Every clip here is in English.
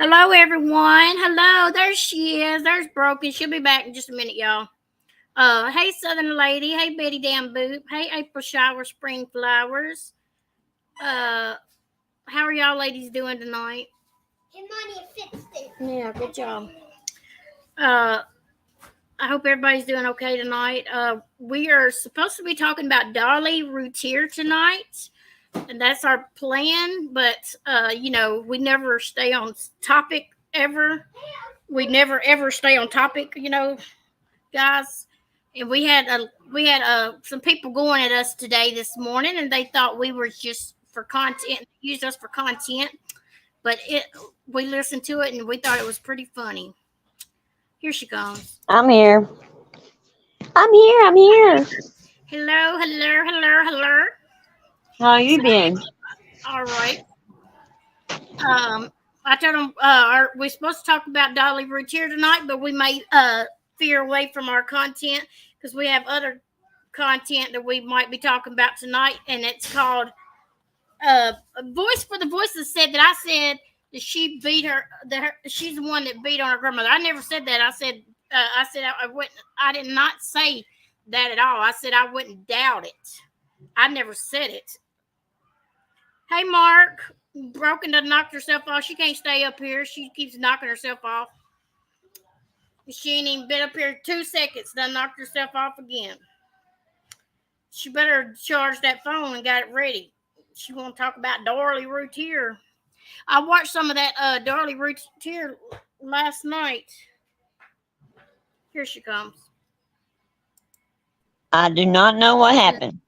Hello, everyone. Hello. There she is. There's Broken. She'll be back in just a minute, y'all. Hey, Southern Lady. Hey, Betty Damn Boop. Hey, April Shower Spring Flowers. Uh, how are y'all ladies doing tonight? Yeah, good job. Uh, I hope everybody's doing okay tonight. We are supposed to be talking about Darlie Routier tonight, and that's our plan. But we never stay on topic ever. We never ever stay on topic, guys. And we had some people going at us today this morning, and they thought we were just for content, used us for content. But we listened to it and we thought it was pretty funny. Here she comes. I'm here. I'm here. I'm here. Hello, hello, hello, hello. How you been? All right. I told them we're supposed to talk about Dolly Routier tonight, but we may veer away from our content because we have other content that we might be talking about tonight, and it's called a voice for the voices said that I said that she beat her. She's the one that beat on her grandmother. I never said that. I wouldn't. I did not say that at all. I said I wouldn't doubt it. I never said it. Hey, Mark. Broken done knocked herself off. She can't stay up here. She keeps knocking herself off. She ain't even been up here 2 seconds. Done knocked herself off again. She better charge that phone and got it ready. She want to talk about Darlie Routier. I watched some of that Darlie Routier last night. Here she comes. I do not know what happened.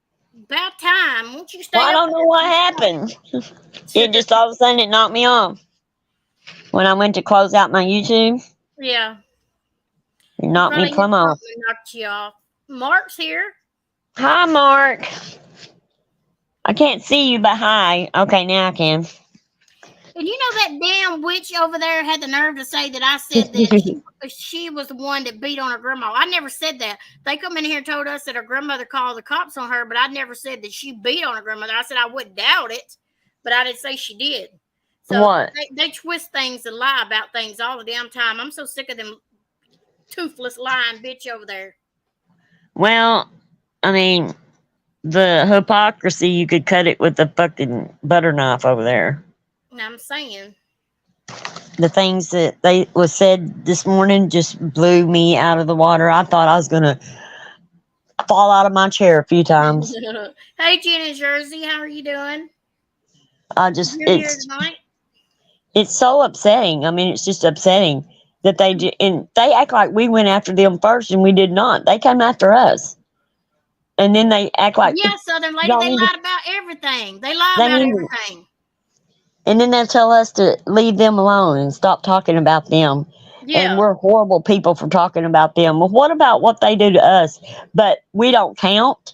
About time. Won't you stay Well, I up don't know what happened. It just all of a sudden it knocked me off. When I went to close out my YouTube, Yeah. it knocked me plumb off. Knocked you off. Mark's here. Hi, Mark. I can't see you, but hi. Okay, now I can. And you know that damn witch over there had the nerve to say that I said that she was the one that beat on her grandma. I never said that. They come in here and told us that her grandmother called the cops on her, but I never said that she beat on her grandmother. I said I wouldn't doubt it, but I didn't say she did. So what? They twist things and lie about things all the damn time. I'm so sick of them toothless lying bitch over there. Well, I mean, the hypocrisy, you could cut it with the fucking butter knife over there. I'm saying. The things that they was said this morning just blew me out of the water. I thought I was gonna fall out of my chair a few times. Hey, Jen in Jersey, how are you doing? You're here tonight? It's so upsetting. I mean, it's just upsetting that and they act like we went after them first, and we did not. They came after us, and then they act like Southern lady. They lied about everything. They lied about everything. And then they tell us to leave them alone and stop talking about them. Yeah. And we're horrible people for talking about them. Well, what about what they do to us? But we don't count.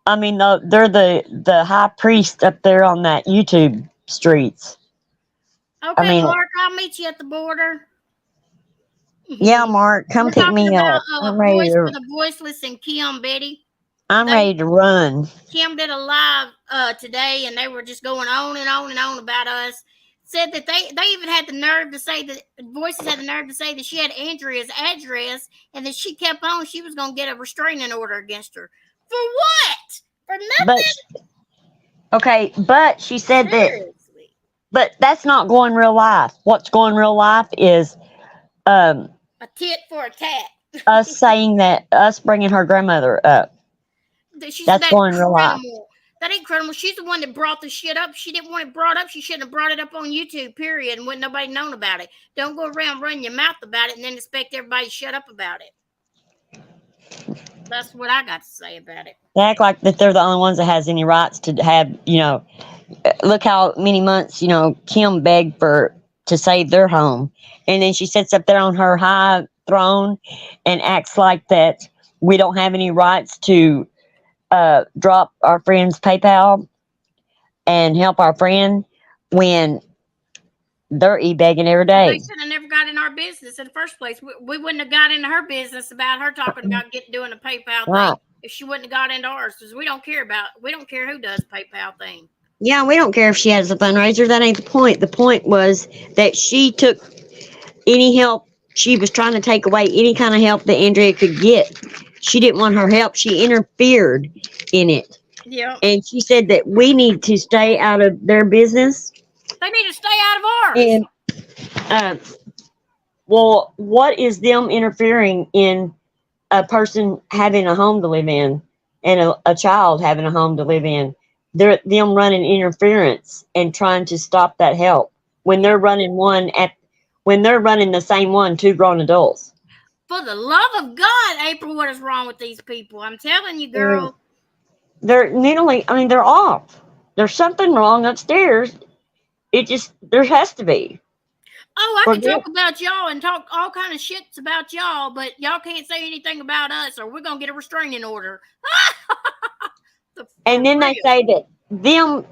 I mean, they're the high priest up there on that YouTube streets. Okay, Mark, I'll meet you at the border. Yeah, Mark, come pick me up. I'm ready for the voiceless and Kim, Betty. I'm ready to run. Kim did a live today, and they were just going on and on and on about us. Said that they even had the nerve to say that Voices had the nerve to say that she had Andrea's address, and that she kept on. She was going to get a restraining order against her. For what? For nothing. But she said that. But that's not going real life. What's going real life is a tit for a tat. Us saying that, us bringing her grandmother up. That's going real life. That ain't credible. She's the one that brought the shit up. She didn't want it brought up. She shouldn't have brought it up on YouTube, period, and wouldn't nobody known about it. Don't go around running your mouth about it and then expect everybody to shut up about it. That's what I got to say about it. They act like that they're the only ones that has any rights to have, look how many months, Kim begged to save their home. And then she sits up there on her high throne and acts like that we don't have any rights to drop our friend's PayPal and help our friend when they're e-begging every day. They should have never got in our business in the first place. We wouldn't have got into her business about her talking about doing a PayPal thing if she wouldn't have got into ours, because we don't care who does PayPal thing. Yeah, we don't care if she has a fundraiser. That ain't the point. The point was that she took any help. She was trying to take away any kind of help that Andrea could get. She didn't want her help. She interfered in it. Yeah. And she said that we need to stay out of their business. They need to stay out of ours. And, uh, well, what is them interfering in a person having a home to live in and a child having a home to live in? They're them running interference and trying to stop that help when Yeah. they're running when they're running the same one, two grown adults. For the love of God, April, what is wrong with these people? I'm telling you, They're girl. they're mentally, I mean, they're off. There's something wrong upstairs. It just there has to be. Oh, I can Forget talk about y'all and talk all kind of shits about y'all, but y'all can't say anything about us, or we're gonna get a restraining order. For and then they real. say that them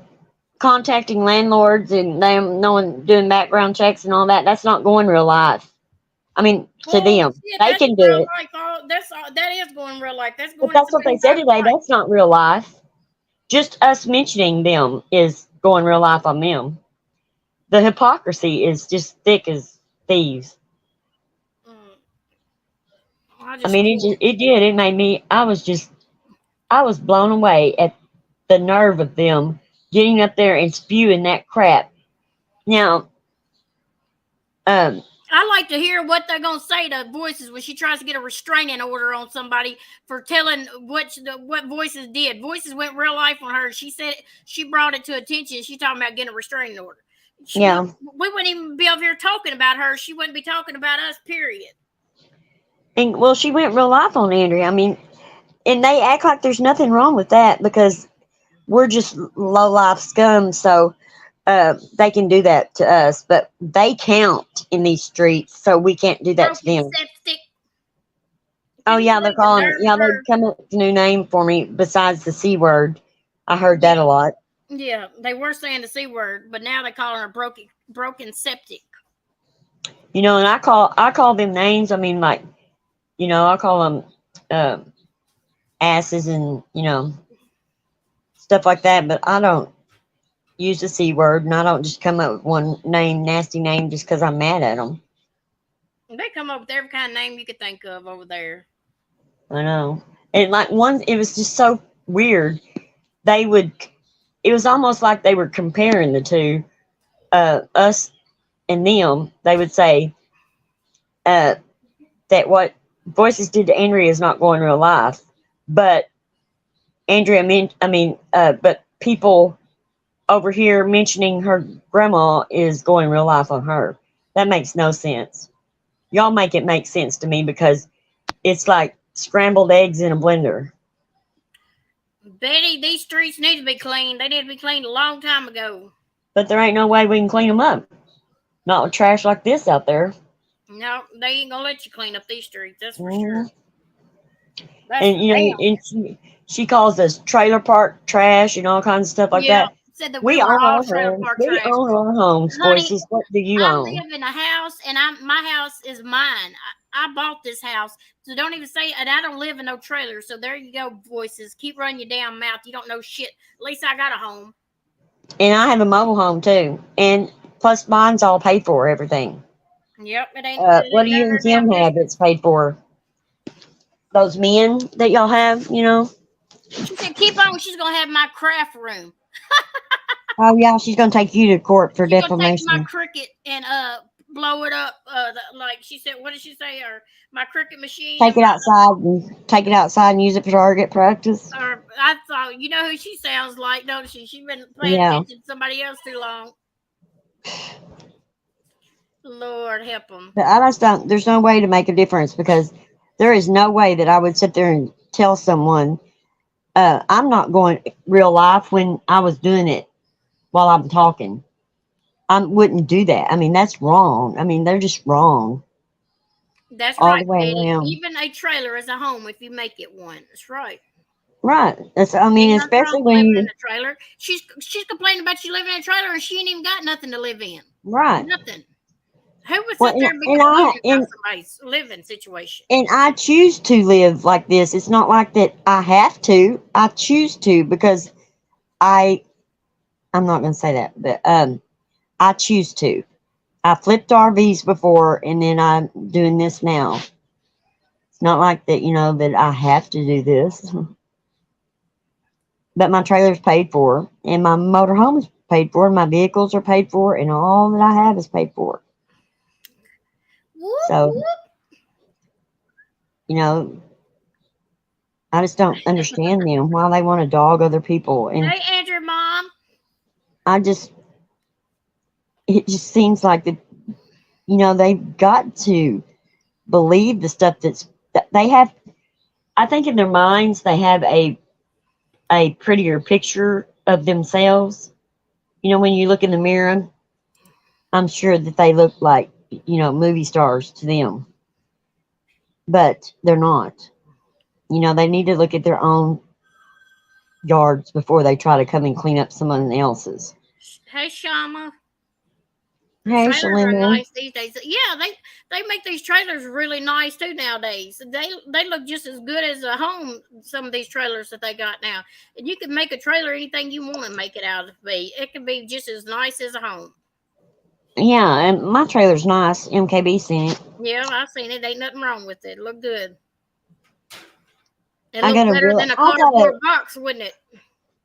contacting landlords and them knowing doing background checks and all that, that's not going real life. I mean, to Well, them, shit, they that's can do real it. life. That is going real life. That's But going to that's what they said 75 today. life. That's not real life. Just us mentioning them is going real life on them. The hypocrisy is just thick as thieves. Mm, I I just mean, can't. it did. It made me. I was blown away at the nerve of them getting up there and spewing that crap. Now, um, I like to hear what they're gonna say to Voices when she tries to get a restraining order on somebody for telling what Voices did. Voices went real life on her. She said she brought it to attention. She talking about getting a restraining order. yeah, We wouldn't even be over here talking about her. She wouldn't be talking about us. Period. and well, she went real life on Andrea. I mean, and they act like there's nothing wrong with that because we're just low life scum. So they can do that to us, but they count in these streets, so we can't do that to Broken them. septic. Oh Can you yeah, they're believe the calling. nerve of Yeah, they her? come up with a new name for me besides the c word. I heard that a Yeah, lot. yeah. They were saying the c word, but now they calling her broken septic. You know, and I call them names. I mean, like I call them asses and stuff like that. But I don't use the c word, and I don't just come up with one name, nasty name, just because I'm mad at them. They come up with every kind of name you could think of over there. I know. And like one, it was just so weird. They would. It was almost like they were comparing the two, us and them. They would say uh, that what Voices did to Andrea is not going real life, but but people over here mentioning her grandma is going real life on her. That makes no sense. Y'all make it make sense to me because it's like scrambled eggs in a blender. Betty, these streets need to be cleaned. They need to be cleaned a long time ago. But there ain't no way we can clean them up. Not with trash like this out there. No, they ain't gonna let you clean up these streets. That's for Mhm. sure. That's And for damn. and she calls us trailer park trash and all kinds of stuff like Yeah, that. said that we We were own all our trailer homes. park We trash. own our homes, Honey, Voices. What do you I own? live in a house, and my house is mine. I bought this house, so don't even say. And I don't live in no trailer. So there you go, Voices. Keep running your damn mouth. You don't know shit. At least I got a home. And I have a mobile home too. And plus mine's all paid for, everything. Yep, it What ain't do none you of and their damn Kim have business. that's paid for? Those men that y'all have. She said, "Keep on. She's gonna have my craft room. Oh yeah, she's gonna take you to court for She's gonna take my defamation. cricket and blow it up. Like she said, what did she say? Or my cricket machine and Take it my outside and use it for target practice. or I thought you know who she sounds like, don't she? She's been paying Yeah. attention to somebody else too long. Lord help them. But I just don't. There's no way to make a difference because there is no way that I would sit there and tell someone I'm not going real life when I was doing it while I'm talking. I wouldn't do that. I mean, that's wrong. I mean, they're just wrong That's all right, the way Betty. around. Even a trailer is a home if you make it one. That's right. Right. That's. I mean, Ain't nothing wrong especially with when living in you. a trailer. She's complaining about you living in a trailer and she ain't even got nothing to live in. Right. Nothing. Who would Well, sit there and be and I complaining about somebody's living situation? and I choose to live like this. It's not like that I have to. I choose to because I I'm not going to say that, but I choose to. I flipped RVs before, and then I'm doing this now. It's not like that, that I have to do this. But my trailer's paid for, and my motorhome is paid for, and my vehicles are paid for, and all that I have is paid for. Whoop, So, whoop. you know, I just don't understand them why they want to dog other people, and Hey, Andrew, mom. I just it just seems like that they've got to believe the stuff that they have. I think in their minds they have a prettier picture of themselves. When you look in the mirror, I'm sure that they look like movie stars to them, but they're not. They need to look at their own yards before they try to come and clean up someone else's. Hey, Shama. Hey, Trailers are Shalina. nice these days. Yeah, they make these trailers really nice too nowadays. They look just as good as a home. Some of these trailers that they got now, and you can make a trailer anything you want to make it out of be. It can be just as nice as a home. Yeah, and my trailer's nice. MKB seen it. Yeah, I've seen it. Ain't nothing wrong with it. It look good. It I look got a better real. than a I got a. cardboard box, wouldn't it?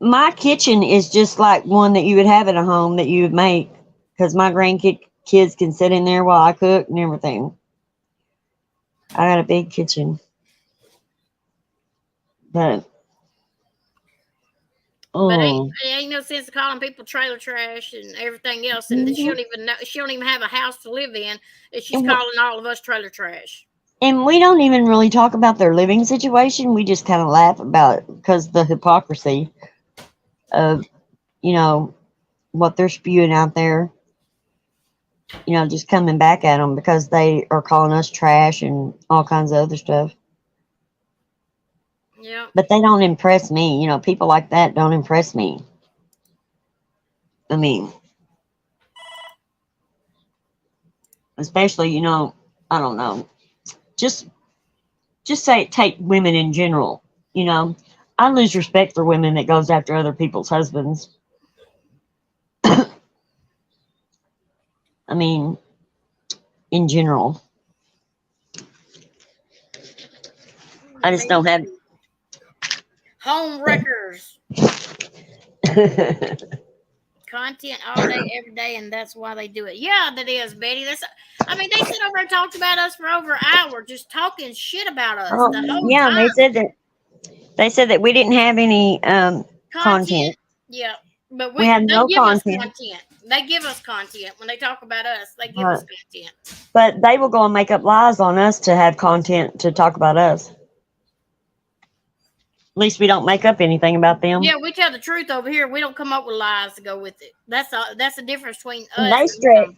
My kitchen is just like one that you would have in a home that you would make, because my kids can sit in there while I cook and everything. I got a big kitchen, but But oh, ain't no sense of calling people trailer trash and everything else, and she mhm. don't even know, she don't even have a house to live in, and she's and, calling all of us trailer trash. and we don't even really talk about their living situation. We just kind of laugh about it because the hypocrisy of you know what they're spewing out there. Just coming back at them because they are calling us trash and all kinds of other stuff. Yeah. But they don't impress me. People like that don't impress me. I mean, especially, I don't know. Just say take women in general. You know, I lose respect for women that goes after other people's husbands. I mean, in general, I just Me don't have. too. Home wreckers. Content all day, every day, and that's why they do it. Yeah, that is, Betty. They sit over and talked about us for over an hour, just talking shit about us Oh, the whole yeah, time. they said that we didn't have any Content, content. yeah, but We had they no give us content. content. They give us content when they talk about us. They give us But content. But they will go and make up lies on us to have content to talk about us. At least we don't make up anything about them. Yeah, we tell the truth over here. We don't come up with lies to go with it. That's all. That's the difference between And us and them.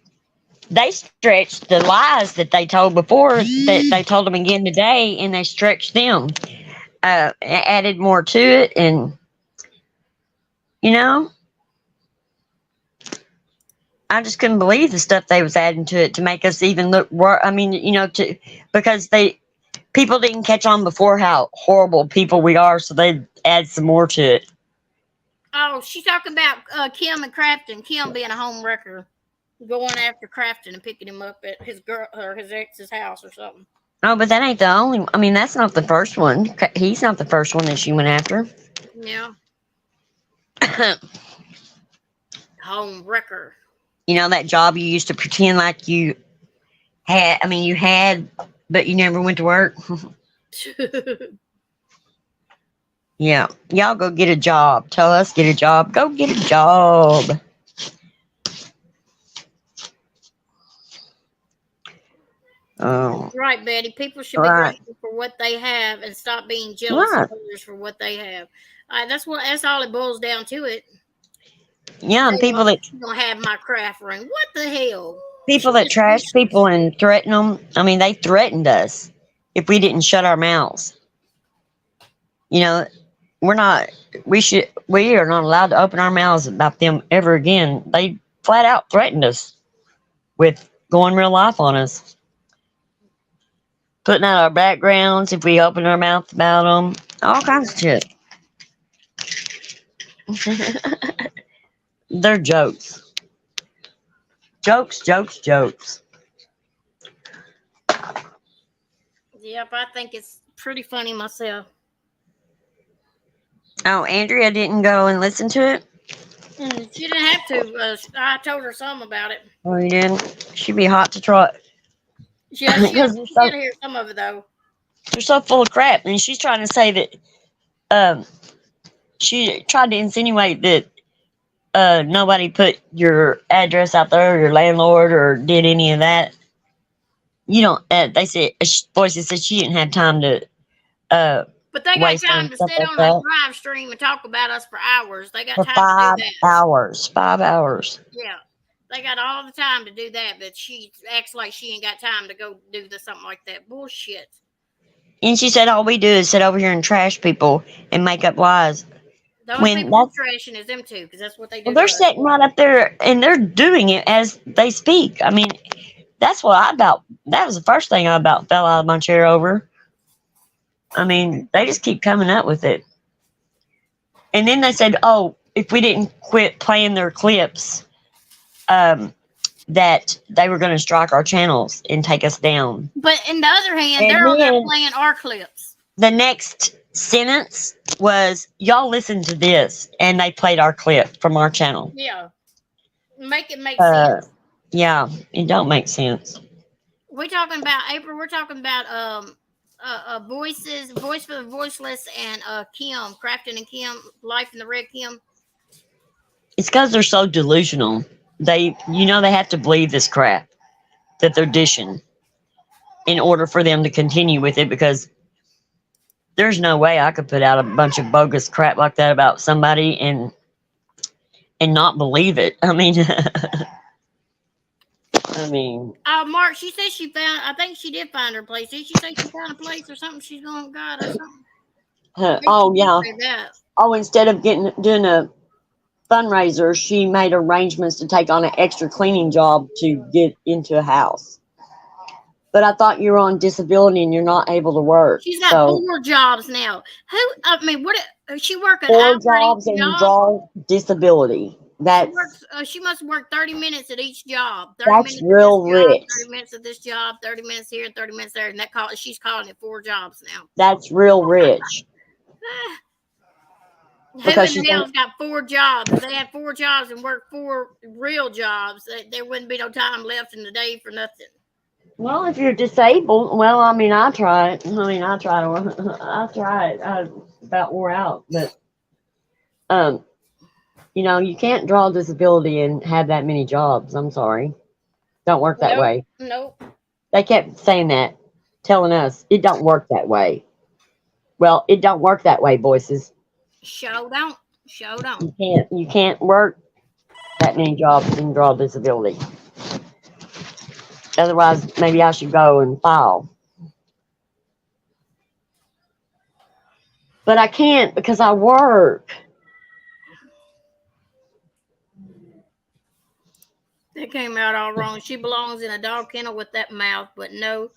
they stretched the lies that they told before, that they told them again today, and they stretched them, added more to it, and you know, I just couldn't believe the stuff they was adding to it to make us even look worse. I mean, to because people didn't catch on before how horrible people we are, so they add some more to it. Oh, she's talking about Kim and Crafton. Kim being a home wrecker, going after Crafton and picking him up at his girl or his ex's house or something. Oh, but that ain't the only. I mean, that's not the first one. He's not the first one that she went after. Yeah, home wrecker. That job you used to pretend like you had. I mean, you had, but you never went to work. Yeah, y'all go get a job. Tell us get a job. Go get a job. Oh, Right, Betty. People should be right, grateful for what they have and stop being jealous of right. others for what they have. That's all it boils down to. It. Yeah, and Say, well, she don't have my craft ring. What the hell? She people that just trash people useless. and threaten them. I mean, they threatened us if we didn't shut our mouths. You know, we're not. We are not allowed to open our mouths about them ever again. They flat out threatened us with going real life on us, putting out our backgrounds if we open our mouth about them, all kinds of shit. They're jokes. Jokes, jokes, jokes. Yep, I think it's pretty funny myself. Oh, Andrea didn't go and listen to it? She didn't have to. I told her some about it. Oh, you didn't? She'd be hot to try. Yeah, she Because did hear some of it though. they're so full of crap. And she's trying to say that um, she tried to insinuate that nobody put your address out there, or your landlord, or did any of that. You don't. They said voices said she didn't have time to But they got waste time on to stuff sit like on a that live stream and talk about us for hours. They got for time to do 5 that. hours. 5 hours. Yeah, they got all the time to do that, but she acts like she ain't got time to go do something like that. Bullshit. And she said all we do is sit over here and trash people and make up lies. The only When people that's trashing is them two, because that's what they well, do to they're us. sitting right up there and they're doing it as they speak. I mean, that's what I about. That was the first thing I about fell out of my chair over. I mean, they just keep coming up with it. And then they said, "Oh, if we didn't quit playing their clips, that they were going to strike our channels and take us down." But in the other hand, And they're on there then playing our clips. the next sentence was, "Y'all listen to this," and they played our clip from our channel. Yeah, make it make Uh, sense. yeah, it don't make sense. We're talking about April. We're talking about voice for the voiceless, and Kim Crafton and Kim Life in the Red Kim. It's because they're so delusional. They have to believe this crap that they're dishing in order for them to continue with it. Because there's no way I could put out a bunch of bogus crap like that about somebody and not believe it. I mean, Mark, she said she found. I think she did find her place. Did she say she found a place or something? She's going God or something. oh yeah. Say that. Oh, instead of doing a fundraiser, she made arrangements to take on an extra cleaning job to get into a house. But I thought you were on disability and you're not able to work. She's got 4 jobs now. What? She working 4 jobs and you draw disability. She must work 30 minutes at each job. 30 That's minutes real at this job, rich. 30 minutes at this job, 30 minutes here, 30 minutes there, and she's calling it 4 jobs now. That's real rich. Who Because in the hell's got 4 jobs? If they had 4 jobs and worked 4 real jobs, there wouldn't be no time left in the day for nothing. Well, if you're disabled, well, I mean, I try it. I try it. I about wore out, but you can't draw disability and have that many jobs. I'm sorry, don't work that way. Nope. They kept saying that, telling us it don't work that way. Well, it don't work that way, voices. Show don't. You can't work that many jobs and draw disability. Otherwise, maybe I should go and file. But I can't because I work. That came out all wrong. She belongs in a dog kennel with that mouth, but no,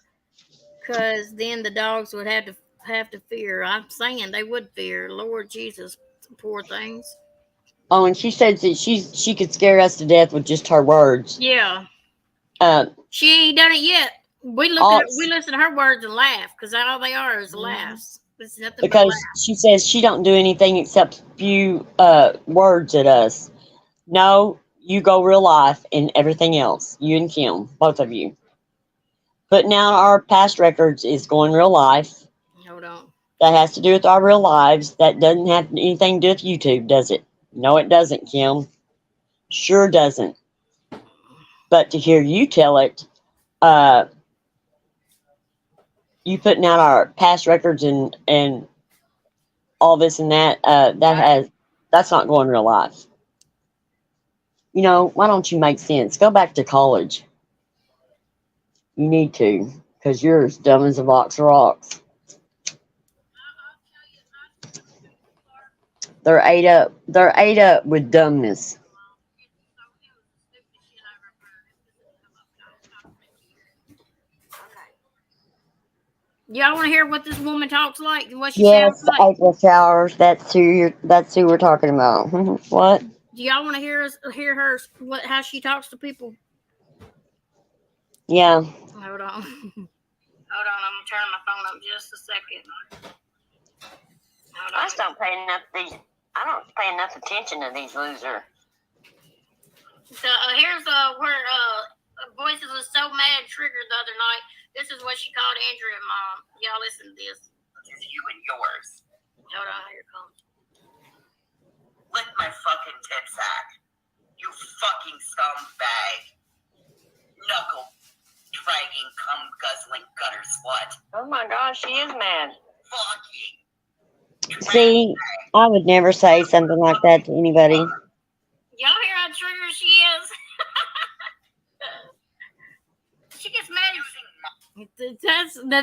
because then the dogs would have to fear. I'm saying they would fear. Lord Jesus, poor things. Oh, and she said that she could scare us to death with just her words. Yeah. Uh, she ain't done it yet. We listen to her words and laugh because all they are is laughs. It's nothing because but laughs. She says she don't do anything except spew words at us. No, you go real life and everything else. You and Kim, both of you. But now our past records is going real life. Hold on. That has to do with our real lives. That doesn't have anything to do with YouTube, does it? No, it doesn't, Kim. Sure doesn't. But to hear you tell it, you putting out our past records and all this and that, that's not going real life. Why don't you make sense? Go back to college. You need to, because you're as dumb as a box of rocks. They're ate up with dumbness. Y'all want to hear what this woman talks like and what she Yes, sounds like? April Showers. That's who we're talking about. What? Do y'all want to hear her how she talks to people? Yeah. Hold on. Hold on, I'm gonna turn my phone up just a second. I just don't pay enough I don't pay enough attention to these losers. So here's where Voices was so mad triggered the other night. This is what she called Andrea mom. Y'all listen to this. It's you and yours. Hold on, here it comes. Lick my fucking tit sack. You fucking scumbag. Knuckle dragging, cum guzzling gutter slut. Oh my gosh, she is mad. Fucking. See, I would never say something like that to anybody. Y'all hear how triggered she is? She gets mad.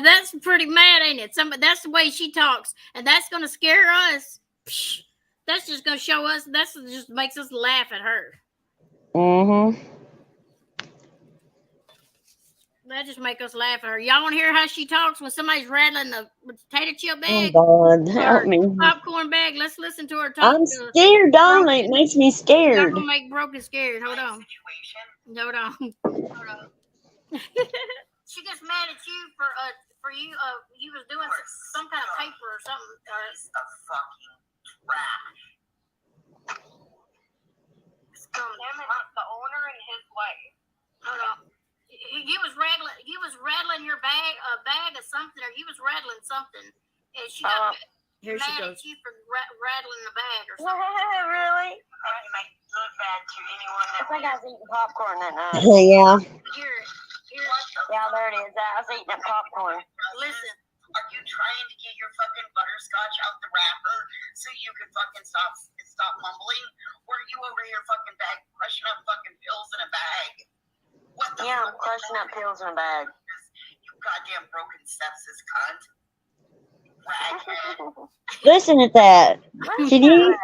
That's pretty mad, ain't it? That's the way she talks, and that's gonna scare us. Psh, that's just gonna show us. That's just makes us laugh at her. That just make us laugh at her. Y'all want to hear how she talks when somebody's rattling the potato chip bag? Oh God, help me! Popcorn bag. Let's listen to her talk. I'm scared, darling. It makes me scared. I'm gonna make Broken scared. Hold on. Hold on. She gets mad at you for you was doing some kind of paper or something. Piece of fucking trash. The owner and his wife. Hold on. You was rattling your bag of something, or you was rattling something, and she got mad at you for rattling the bag or something. Really? You might look bad to anyone that. I think I was eating popcorn that night. Yeah. Here. Yeah, there it is. I was eating that popcorn. Listen, are you trying to get your fucking butterscotch out the wrapper so you can fucking stop mumbling? Or are you over here fucking crushing up fucking pills in a bag? What the I'm crushing up pills in a bag. You goddamn broken sepsis cunt. Raghead. Listen at that. Can you?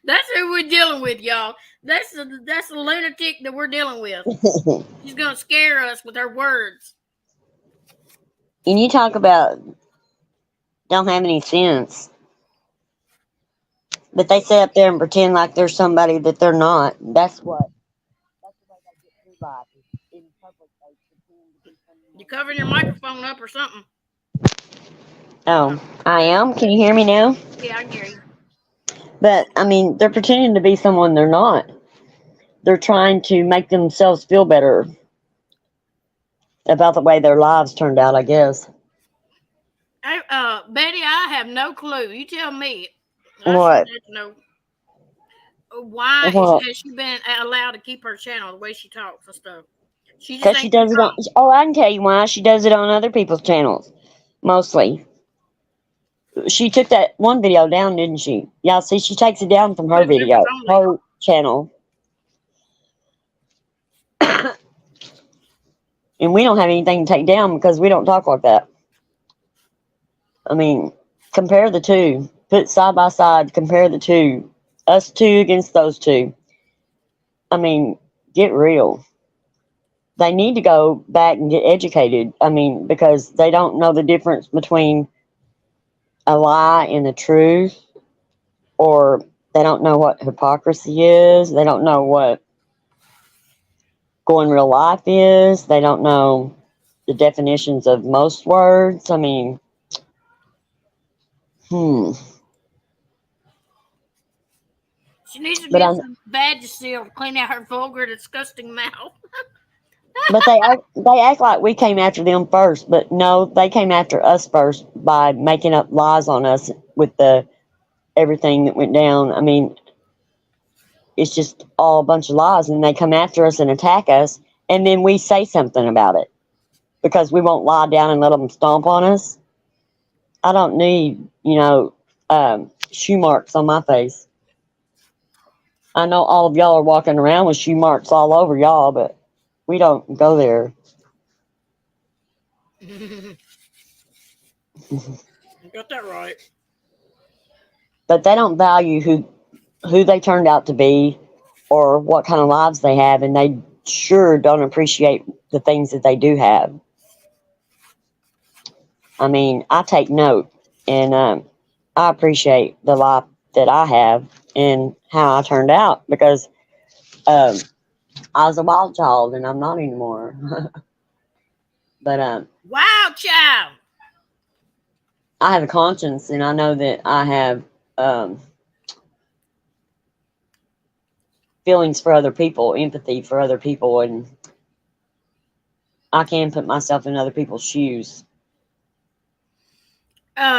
That's who we're dealing with, y'all. That's the lunatic that we're dealing with. She's gonna scare us with her words. And you talk about don't have any sense, but they sit up there and pretend like they're somebody that they're not. That's the way they get through life. In public, they pretend to be somebody. You covering your microphone up or something? Oh, I am. Can you hear me now? Yeah, I can hear you. But I mean, they're pretending to be someone they're not. They're trying to make themselves feel better about the way their lives turned out, I guess. Hey, Betty, I have no clue. You tell me. What? Why has she been allowed to keep her channel the way she talks and stuff? Because she does it on. Oh, I can tell you why. She does it on other people's channels, mostly. She took that one video down, didn't she? Yeah, see, she takes it down from her video, her channel. And we don't have anything to take down because we don't talk like that. I mean, compare the two. Put side by side, compare the two. Us two against those two. I mean, get real. They need to go back and get educated. I mean, because they don't know the difference between a lie and the truth, or they don't know what hypocrisy is. They don't know what going real life is. They don't know the definitions of most words. I mean, She needs to get some Vagisil to clean out her vulgar, disgusting mouth. But they act like we came after them first, but no, they came after us first by making up lies on us with everything that went down. I mean, it's just all a bunch of lies, and they come after us and attack us, and then we say something about it because we won't lie down and let them stomp on us. I don't need, shoe marks on my face. I know all of y'all are walking around with shoe marks all over y'all, but we don't go there. You got that right. But they don't value who they turned out to be or what kind of lives they have, and they sure don't appreciate the things that they do have. I mean, I take note, and I appreciate the life that I have and how I turned out because um, I was a wild child and I'm not anymore. But Wow, child. I have a conscience and I know that I have um, feelings for other people, empathy for other people, and I can put myself in other people's shoes.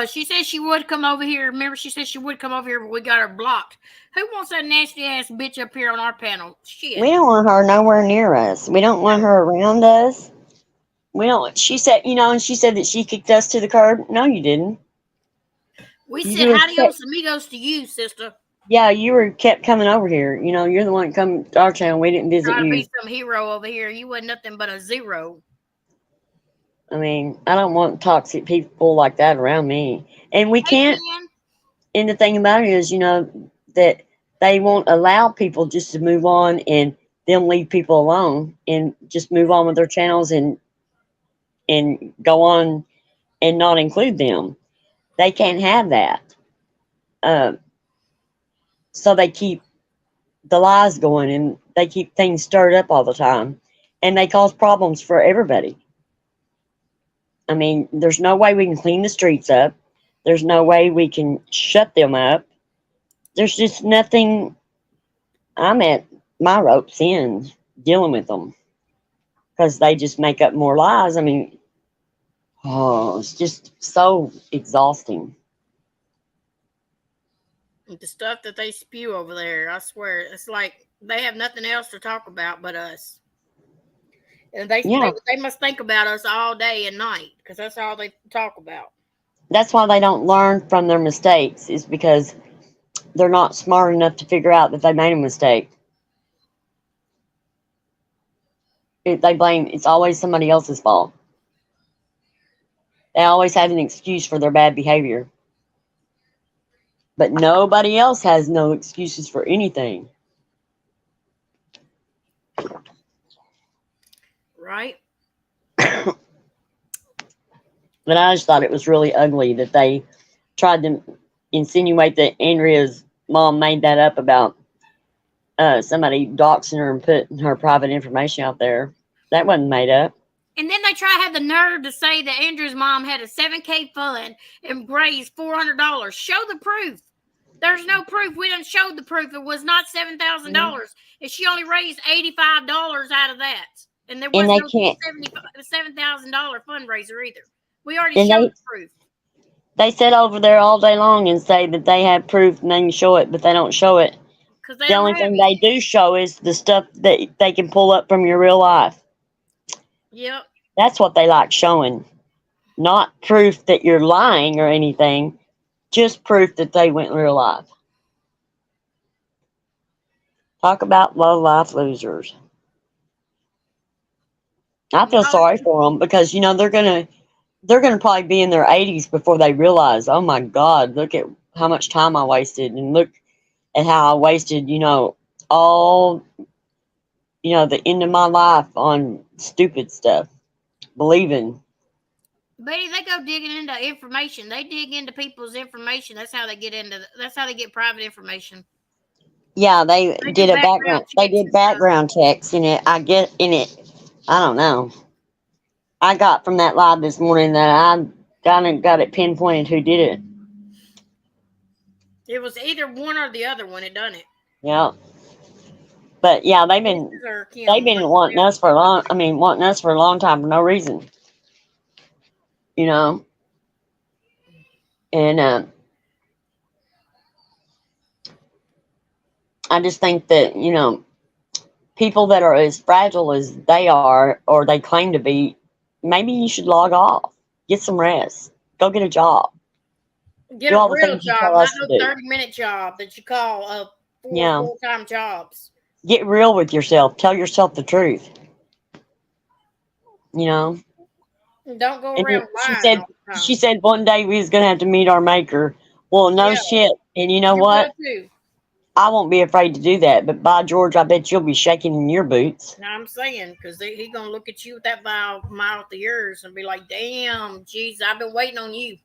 She said she would come over here. Remember, she said she would come over here, but we got her blocked. Who wants that nasty ass bitch up here on our panel? Shit. We don't want her nowhere near us. We don't want her around us. We don't. She said, and she said that she kicked us to the curb. No, you didn't. We said You were kept, adios amigos to you, sister. yeah, you were kept coming over here. You're the one that come to our channel. We didn't visit Trying to you. be some hero over here. You wasn't nothing but a zero. I mean, I don't want toxic people like that around me. And we Hey, can't. Ken. And the thing about it is, that they won't allow people just to move on and them leave people alone and just move on with their channels and go on and not include them. They can't have that. Um, so they keep the lies going and they keep things stirred up all the time and they cause problems for everybody. I mean, there's no way we can clean the streets up. There's no way we can shut them up. There's just nothing. I'm at my rope's end dealing with them because they just make up more lies. I mean, oh, it's just so exhausting. The stuff that they spew over there, I swear, it's like they have nothing else to talk about but us. And they Yeah, they, they must think about us all day and night because that's all they talk about. that's why they don't learn from their mistakes, is because they're not smart enough to figure out that they made a mistake. They blame it's always somebody else's fault. They always have an excuse for their bad behavior. But nobody else has no excuses for anything. Right? But I just thought it was really ugly that they tried to insinuate that Andrea's mom made that up about somebody doxing her and putting her private information out there. That wasn't made up. And then they try to have the nerve to say that Andrew's mom had a 7K fund and raised $400. Show the proof. There's no proof. We didn't show the proof. It was not $7,000. And she only raised $85 out of that. And there And was they no can't. $7,000 fundraiser either. We already And showed the proof. they sit over there all day long and say that they have proof and they can show it, but they don't show it. Because they The don't only have thing it. they do show is the stuff that they can pull up from your real life. Yep. That's what they like showing. Not proof that you're lying or anything, just proof that they went real life. Talk about low life losers. I feel sorry for them because they're gonna probably be in their 80s before they realize, oh my God, look at how much time I wasted, and look at how I wasted, all the end of my life on stupid stuff, believing. Betty, they go digging into information. They dig into people's information. That's how they get into. That's how they get private information. Yeah, they They do did a background. background They checks did and stuff. background checks in it. I get in it. I don't know. I got from that live this morning that I got it pinpointed who did it. It was either one or the other when it done it. Yeah, but yeah, they've This been is her they've Kim. been wanting us for a long. I mean, wanting us for a long time for no reason. You know, and I just think that people that are as fragile as they are or they claim to be, maybe you should log off, get some rest, go get a job, Get do a all the real things you job, tell not us to no do. 30-minute job that you call four Yeah, full-time jobs. get real with yourself. Tell yourself the truth. You know. And don't go And around she lying said all the she time. said one day we was gonna have to meet our maker. Well, no Yeah, shit. And you know you will what? too. I won't be afraid to do that. But by George, I bet you'll be shaking in your boots. Now I'm saying because he gonna look at you with that mouth of yours and be like, "Damn, jeez, I've been waiting on you."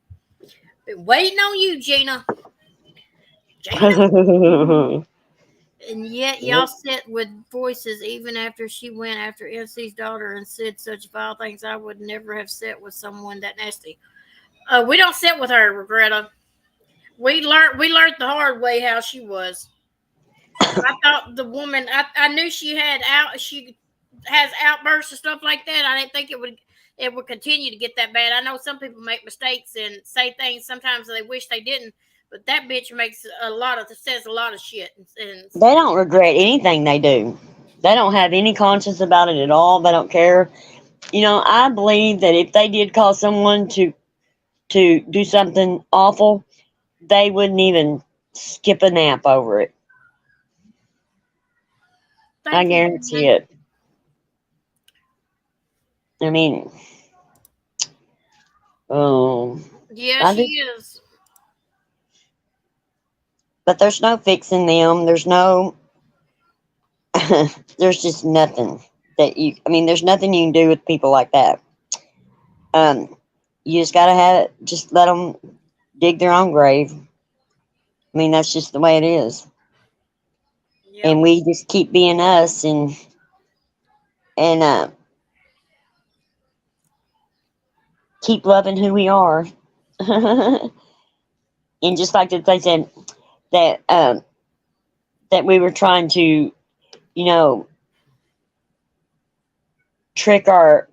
Been waiting on you, Gina. Gina. And yet y'all sit with voices even after she went after NC's daughter and said such vile things. I would never have sat with someone that nasty. We don't sit with her, Greta. We learned the hard way how she was. I thought the woman. I knew she had out. She has outbursts and stuff like that. I didn't think it would continue to get that bad. I know some people make mistakes and say things sometimes they wish they didn't. But that bitch says a lot of shit. And They don't regret anything they do. They don't have any conscience about it at all. They don't care. I believe that if they did cause someone to do something awful, they wouldn't even skip a nap over it. I thank you, guarantee man. it. I mean, oh, Yeah, I she just, is. but there's no fixing them. There's just nothing there's nothing you can do with people like that. Um, you just gotta just let them dig their own grave. That's just the way it is. Yep. And we just keep being us and keep loving who we are. And just like that they said that that we were trying to, trick our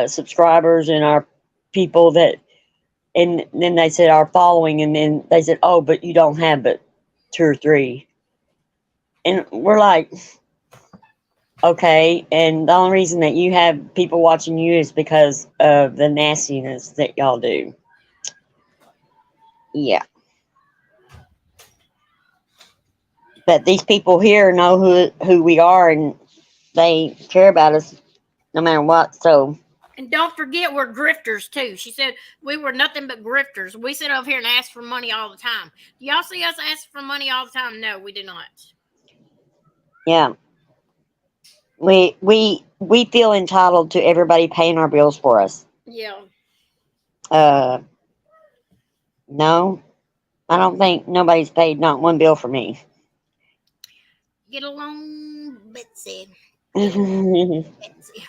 subscribers and our people and then they said our following, and then they said, oh, but you don't have but 2 or 3, and we're like, okay, and the only reason that you have people watching you is because of the nastiness that y'all do. Yeah, but these people here know who we are, and they care about us no matter what. So And don't forget, we're grifters too. She said we were nothing but grifters. We sit over here and ask for money all the time. Do y'all see us ask for money all the time? No, we do not. yeah, we feel entitled to everybody paying our bills for us. Yeah. Uh, no, I don't think nobody's paid not one bill for me. Get along, Betsy. Get along, I Betsy.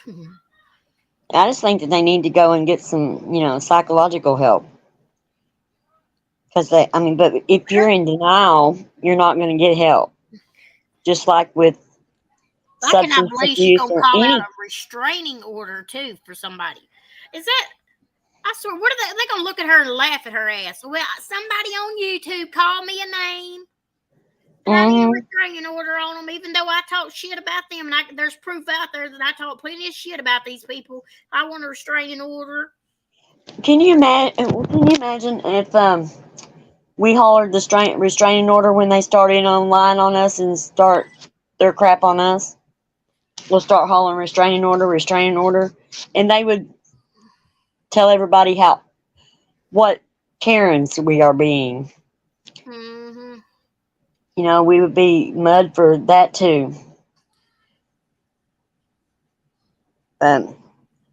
just think that they need to go and get some, psychological help. Because but if you're in denial, you're not going to get help. Just like with I cannot substance believe she's abuse gonna or call out any. a restraining order too for somebody. Is that? I swear, what are they? They're gonna look at her and laugh at her ass. Well, somebody on YouTube called me a name, and I need a Mm, restraining order on them, even though I talk shit about them, and there's proof out there that I talk plenty of shit about these people. I want a restraining order. can you imagine? Can you imagine if we hollered the restraining order when they started online on us and start their crap on us? We'll start hollering restraining order, and they would tell everybody what Karens we are being. Mm-hmm. We would be mud for that too.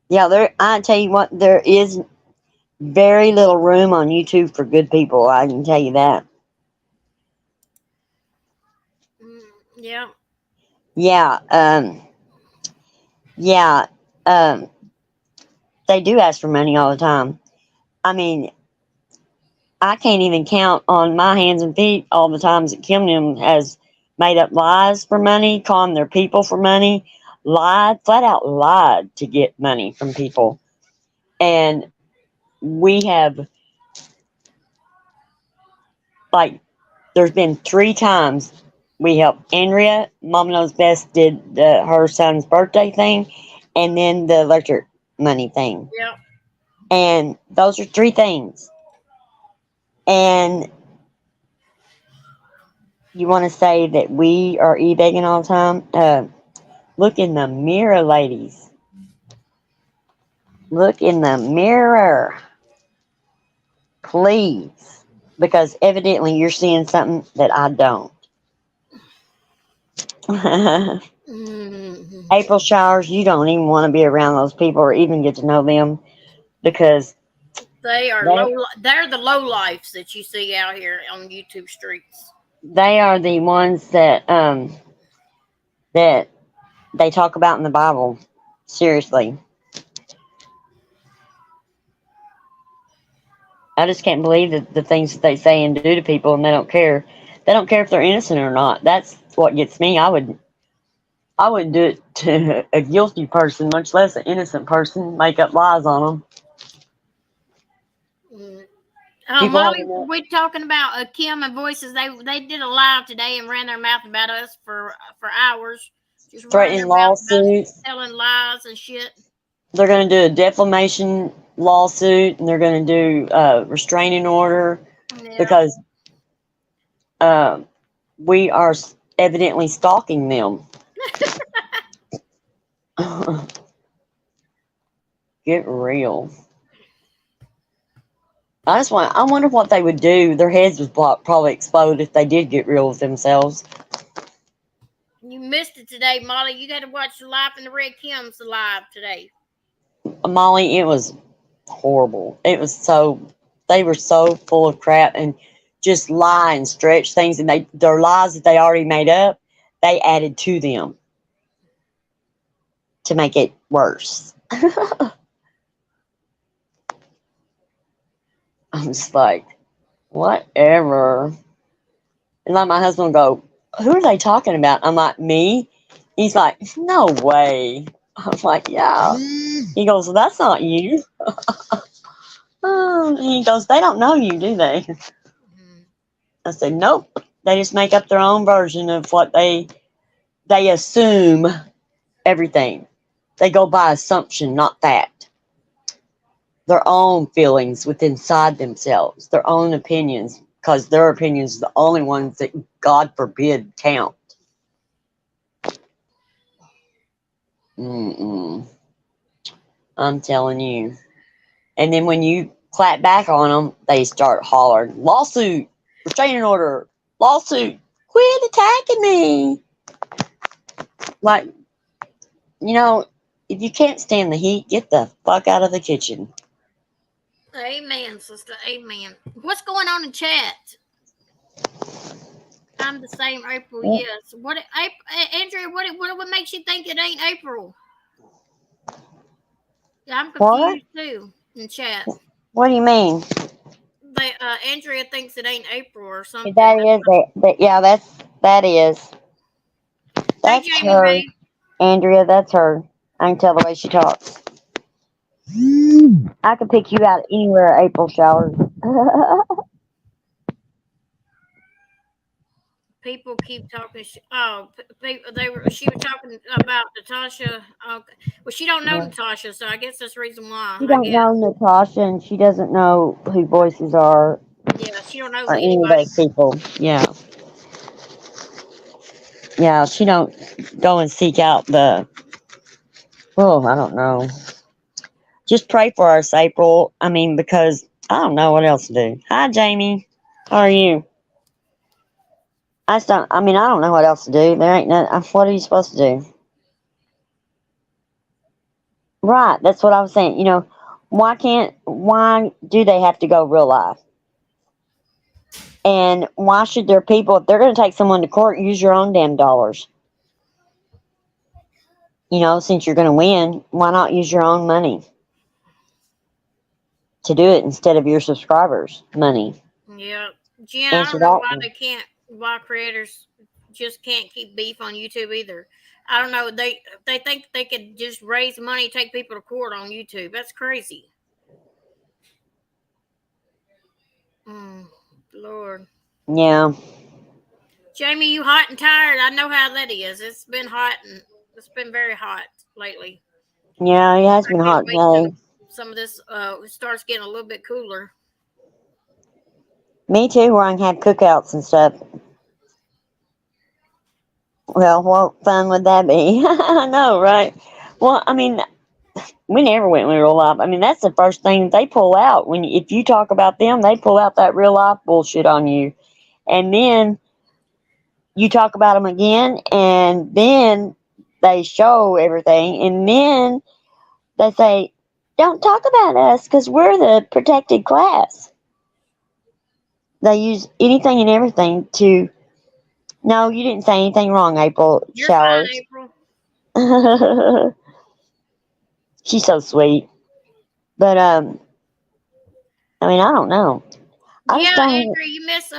Yeah, I tell you what, there is very little room on YouTube for good people. I can tell you that. Yeah. Yeah, yeah, um, they do ask for money all the time. I mean, I can't even count on my hands and feet all the times that Kim Nim has made up lies for money, calling their people for money, flat out lied to get money from people. And we have, like, there's been 3 times we helped Andrea. Mama Knows Best did her son's birthday thing, and then the electric money thing. Yeah. And those are 3 things. And you want to say that we are e-begging all the time? Look in the mirror, ladies. Look in the mirror. Please. Because evidently you're seeing something that I don't. Mm-hmm. April showers, you don't even want to be around those people or even get to know them because They are They low. They're the low lifes that you see out here on YouTube streets. they are the ones that they talk about in the Bible. Seriously. I just can't believe the things that they say and do to people, and they don't care. They don't care if they're innocent or not. That's what gets me. I wouldn't do it to a guilty person, much less an innocent person. Make up lies on them. Mm. People have Molly, enough. we're talking about Kim and Voices. They did a live today and ran their mouth about us for hours, just running Threatening their mouth about lawsuits. telling lies and shit. They're going to do a defamation lawsuit, and they're going to do a restraining order Yeah. because uh, we are evidently stalking them. Get real. I wonder what they would do. Their heads would probably explode if they did get real with themselves. You missed it today, Molly. You got to watch the Life in the Red Kim's live today. Molly, it was horrible. They were so full of crap and just lie and stretch things, and their lies that they already made up, they added to them to make it worse. I'm just like, whatever. And like my husband will go, who are they talking about? I'm like, me? He's like, no way. I'm like, yeah. He goes, well, that's not you. He goes, they don't know you, do they? Mhm. I said, nope. They just make up their own version of what they assume everything. They go by assumption, not fact. Their own feelings within inside themselves, their own opinions, because their opinions are the only ones that God forbid count. Mm-mm. I'm telling you. And then when you clap back on them, they start hollering, lawsuit, restraining order, lawsuit, quit attacking me. Like, you know, if you can't stand the heat, get the fuck out of the kitchen. Amen, sister. Amen. What's going on in chat? I'm the same April. Yes. Andrea? What makes you think it ain't April? Yeah, I'm What? confused too. In chat, What do you mean? Andrea thinks it ain't April or something. That is it. Yeah, that is. Hey, That's Jamie her. May. Andrea, that's her. I can tell the way she talks. I could pick you out anywhere at April showers. People keep talking. She was talking about Natasha. Okay. Well, she don't know Yeah. Natasha, so I guess that's the reason why. She I don't know guess. Natasha, and she doesn't know who voices are Yeah, she don't know or any of anybody. those people. Yeah, yeah. She don't go and seek out the. Oh, I don't know. Just pray for us, April. I mean, because I don't know what else to do. Hi, Jamie. How are you? I just don't. I mean, I don't know what else to do. There ain't none. What are you supposed to do? Right. That's what I was saying. Why do they have to go real life? And why should their people, if they're going to take someone to court, use your own damn dollars? Since you're going to win, why not use your own money to do it instead of your subscribers' money? Yeah, Jen. I Answer don't know that why one. they can't. Why creators just can't keep beef on YouTube either. I don't know. They think they could just raise money, take people to court on YouTube. That's crazy. Mm, Lord. Yeah. Jamie, you hot and tired. I know how that is. It's been hot and it's been very hot lately. Yeah, it has I been can't hot wait till today. some of this starts getting a little bit cooler. Me too, where I can have cookouts and stuff. Well, what fun would that be? I know, right? Well, I mean, we never went in real life. I mean, that's the first thing they pull out if you talk about them. They pull out that real life bullshit on you, and then you talk about them again, and then they show everything, and then they say, don't talk about us because we're the protected class. They use anything and everything to. No, you didn't say anything wrong, April You're fine, Showers. April. She's so sweet. But I mean, I don't know. I Yeah, just don't. Andrew, you missed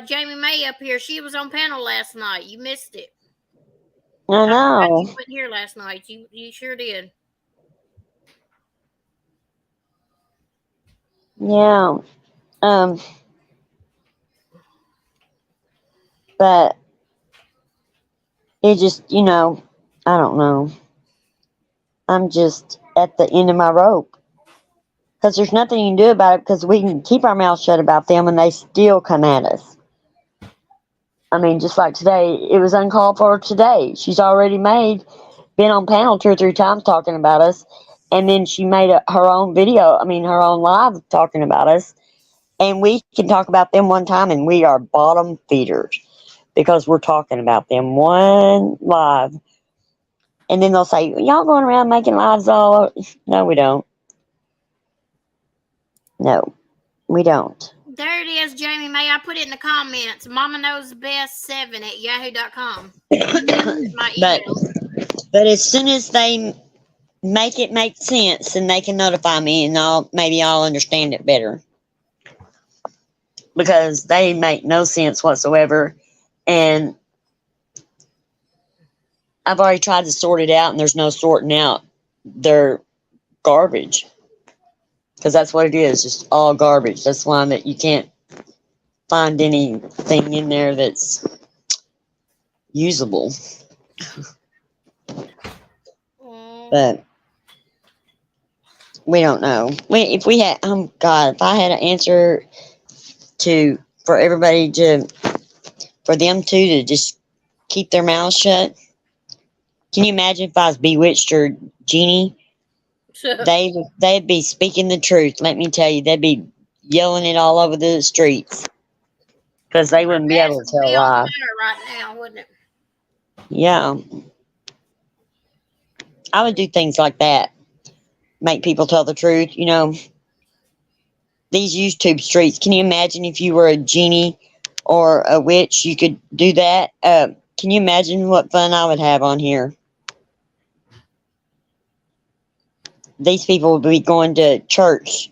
Jamie May up here. She was on panel last night. You missed it. I I forgot know. you wasn't here last night. You sure did. Yeah. Um. But it just, I don't know. I'm just at the end of my rope because there's nothing you can do about it because we can keep our mouth shut about them and they still come at us. I mean, just like today, it was uncalled for today. She's already been on panel 2 or 3 times talking about us. And then she made her own video, her own live talking about us. And we can talk about them one time and we are bottom feeders because we're talking about them one live. And then they'll say, y'all going around making lives all over. No, we don't. No, we don't. There it is, Jamie May. I put it in the comments. Mama knows best 7 at yahoo.com. My but email. but as soon as they make it make sense, then they can notify me and maybe I'll understand it better. Because they make no sense whatsoever. And I've already tried to sort it out and there's no sorting out. They're garbage. Because that's what it is, just all garbage. That's why that you can't find anything in there that's usable. But we don't know. If we had, oh God, if I had an answer for everybody for them to just keep their mouths shut. Can you imagine if I was bewitched or genie? They'd be speaking the truth. Let me tell you, they'd be yelling it all over the streets because they wouldn't be able to tell a lie. Right now, wouldn't it? Yeah, I would do things like that. Make people tell the truth. These YouTube streets. Can you imagine if you were a genie or a witch? You could do that. Can you imagine what fun I would have on here? These people would be going to church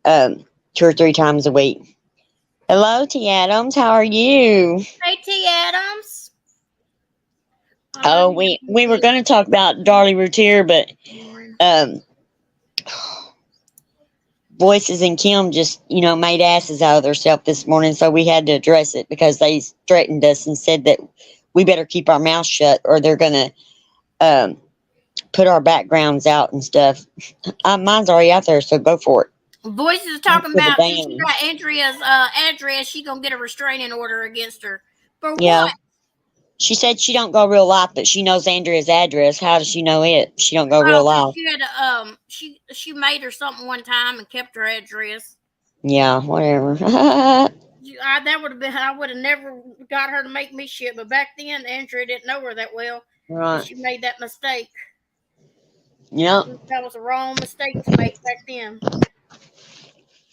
2 or 3 times a week. Hello, T. Adams. How are you? Hey, T. Adams. Oh, we were going to talk about Darlie Routier, but Voices and Kim just, made asses out of themselves this morning, so we had to address it because they threatened us and said that we better keep our mouth shut or they're going to put our backgrounds out and stuff. Mine's already out there, so go for it. Voices is talking about since she got Andrea's address, she gonna get a restraining order against her. For what? She said she don't go real life, but she knows Andrea's address. How does she know it? She don't go real life. She had she made her something one time and kept her address. Yeah, whatever. That would have been. I would have never got her to make me shit. But back then, Andrea didn't know her that well. Right. She made that mistake. Yep. That was a wrong mistake to make back then.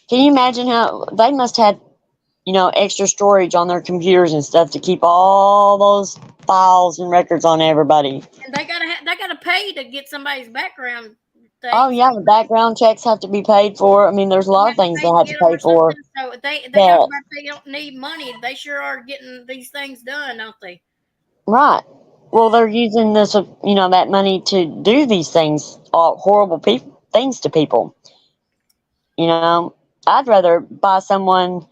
Can you imagine how they must have, extra storage on their computers and stuff to keep all those files and records on everybody? And they gotta pay to get somebody's background thing. Oh yeah, the background checks have to be paid for. I mean, there's a lot of things they have to pay for. So they don't need money. They sure are getting these things done, don't they? Right. Well, they're using this, that money to do these things, horrible things to people. I'd rather buy someone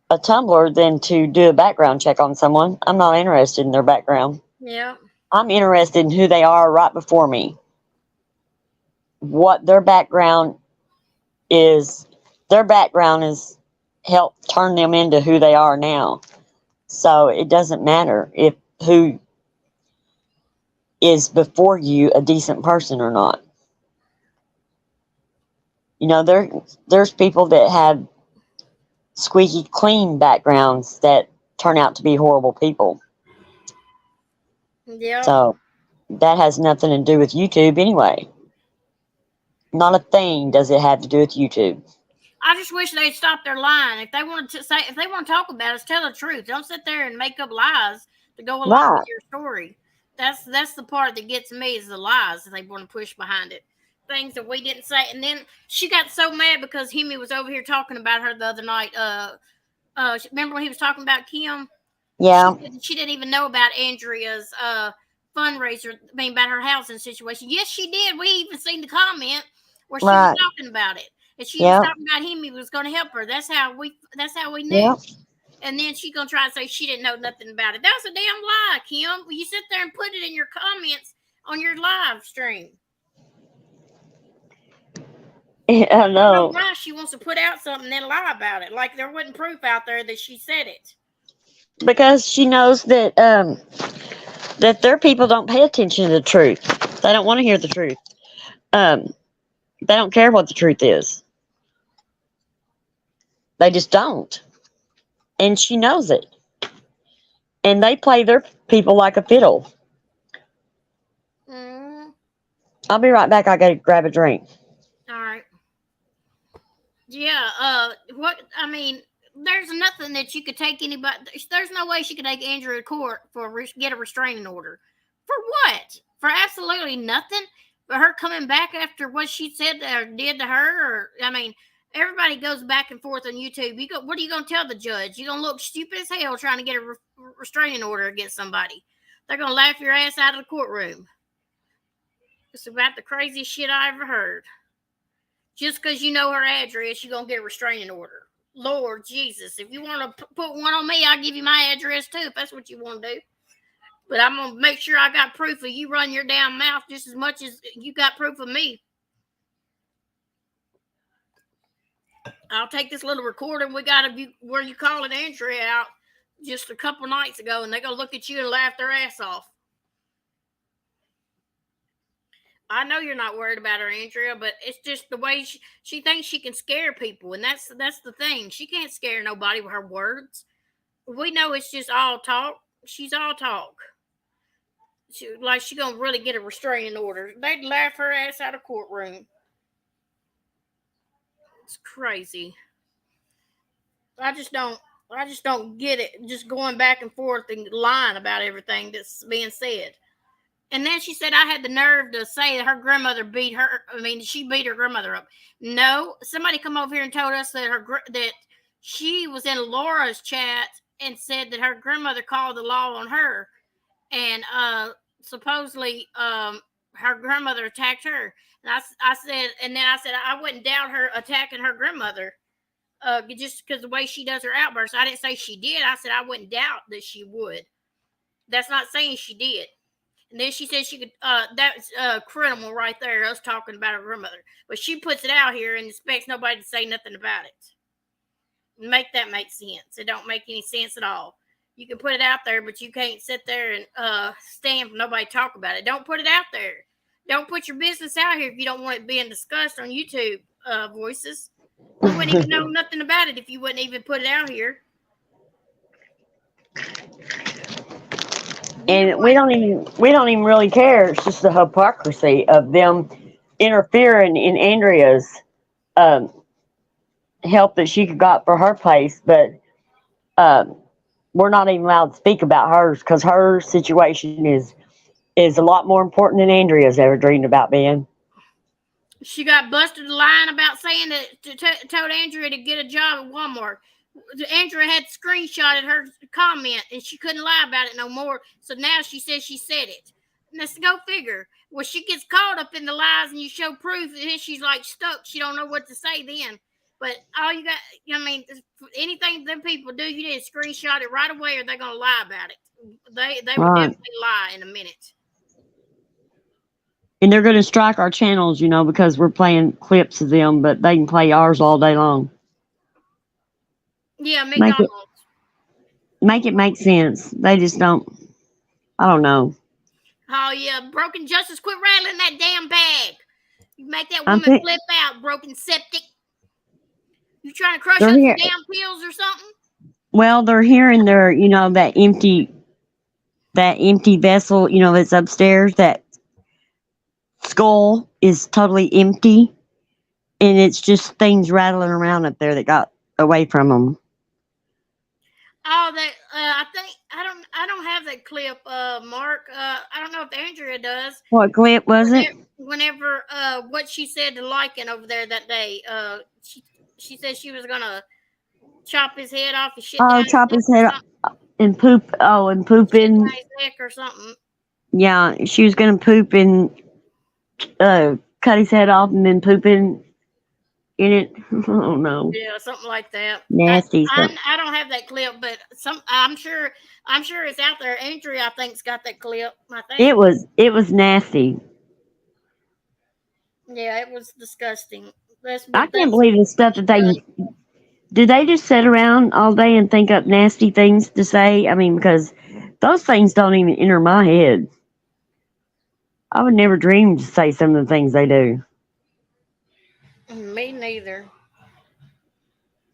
a tumbler than to do a background check on someone. I'm not interested in their background. Yeah. I'm interested in who they are right before me. What their background is. Their background has helped turn them into who they are now. So it doesn't matter if who is before you a decent person or not. There's people that have squeaky clean backgrounds that turn out to be horrible people. Yeah. So that has nothing to do with YouTube anyway. Not a thing does it have to do with YouTube. I just wish they'd stop their lying. If they want to say, if they want to talk about us, tell the truth. Don't sit there and make up lies to go along with Right. your story. That's the part that gets me is the lies that they want to push behind it. Things that we didn't say, and then she got so mad because Hemi was over here talking about her the other night. Remember when he was talking about Kim? Yeah. She didn't even know about Andrea's fundraiser. I mean, about her housing situation. Yes, she did. We even seen the comment where she was Right. talking about it, and she was Yep. talking about him. He was going to help her. That's how we knew. Yep. And then she gonna try to say she didn't know nothing about it. That's a damn lie, Kim. You sit there and put it in your comments on your live stream. I I don't know know. why she wants to put out something and then lie about it. Like there wasn't proof out there that she said it. Because she knows that their people don't pay attention to the truth. They don't want to hear the truth. Um, they don't care what the truth is. They just don't. And she knows it. And they play their people like a fiddle. Mm, I'll be right back. I gotta grab a drink. all right. Yeah. What I mean, there's nothing that you could take anybody. There's no way she could take Andrew to court for get a restraining order. For what? For absolutely nothing. For her coming back after what she said or did to her, or I mean, everybody goes back and forth on YouTube. You go, what are you gonna tell the judge? You're gonna look stupid as hell trying to get a restraining order against somebody. They're gonna laugh your ass out of the courtroom. It's about the craziest shit I ever heard. Just because you know her address, you're going to get a restraining order. Lord Jesus, if you want to put one on me, I'll give you my address too, if that's what you want to do. But I'm going to make sure I got proof of you run your damn mouth just as much as you got proof of me. I'll take this little recording we got of you where you calling Andrea out just a couple nights ago, and they're going to look at you and laugh their ass off. I know you're not worried about her, Andrea, but it's just the way she thinks she can scare people, and that's the thing. She can't scare nobody with her words. We know it's just all talk. She's all talk. She gonna really get a restraining order. They'd laugh her ass out of courtroom. It's crazy. I just don't get it. Just going back and forth and lying about everything that's being said. And then she said I had the nerve to say that her grandmother beat her. I mean, she beat her grandmother up. No, somebody come over here and told us that that she was in Laura's chat and said that her grandmother called the law on her, and supposedly her grandmother attacked her. And I said, and then I said I wouldn't doubt her attacking her grandmother, just because the way she does her outbursts. I didn't say she did. I said I wouldn't doubt that she would. That's not saying she did. And then she said she could, that's criminal right there, us talking about her grandmother. But she puts it out here and expects nobody to say nothing about it. Make that make sense. It don't make any sense at all. You can put it out there, but you can't sit there and stand for nobody to talk about it. Don't put it out there. Don't put your business out here if you don't want it being discussed on YouTube voices. We wouldn't even know nothing about it if you wouldn't even put it out here. And we don't even really care. It's just the hypocrisy of them interfering in Andrea's help that she got for her place, but we're not even allowed to speak about hers because her situation is a lot more important than Andrea's ever dreamed about being. She got busted lying about saying that told Andrea to get a job at Walmart. Andrea had screenshotted her comment and she couldn't lie about it no more. So now she says she said it. And let's go figure. Well, she gets caught up in the lies and you show proof, and then she's like stuck. She don't know what to say then. But all you got, I mean, anything them people do, you need to screenshot it right away, or they're gonna lie about it. They would definitely lie in a minute. And they're going to strike our channels, because we're playing clips of them, but they can play ours all day long. Yeah, McDonald's. Make it make sense. They just don't. I don't know. Oh yeah, broken justice. Quit rattling that damn bag. You make that woman flip out, broken septic. You trying to crush up some damn pills or something? Well, they're hearing their, that empty vessel, that's upstairs. That skull is totally empty. and it's just things rattling around up there that got away from them. Oh, that I don't have that clip, Mark. I don't know if Andrea does. What clip was it? Whenever what she said to Lycan over there that day, she said she was gonna chop his head off and shit Oh, down his chop neck his or head something. and poop. Oh, and Shit down pooping. his neck or something. Yeah, she was gonna poop and cut his head off and then pooping in it. Oh no, Yeah, something like that. nasty stuff. I don't have that clip, but I'm sure it's out there. Andrea, I think's got that clip. I think. It was nasty. Yeah, it was disgusting. That's I but can't that's believe the stuff that they do. They just sit around all day and think up nasty things to say. I mean, because those things don't even enter my head. I would never dream to say some of the things they do. me neither.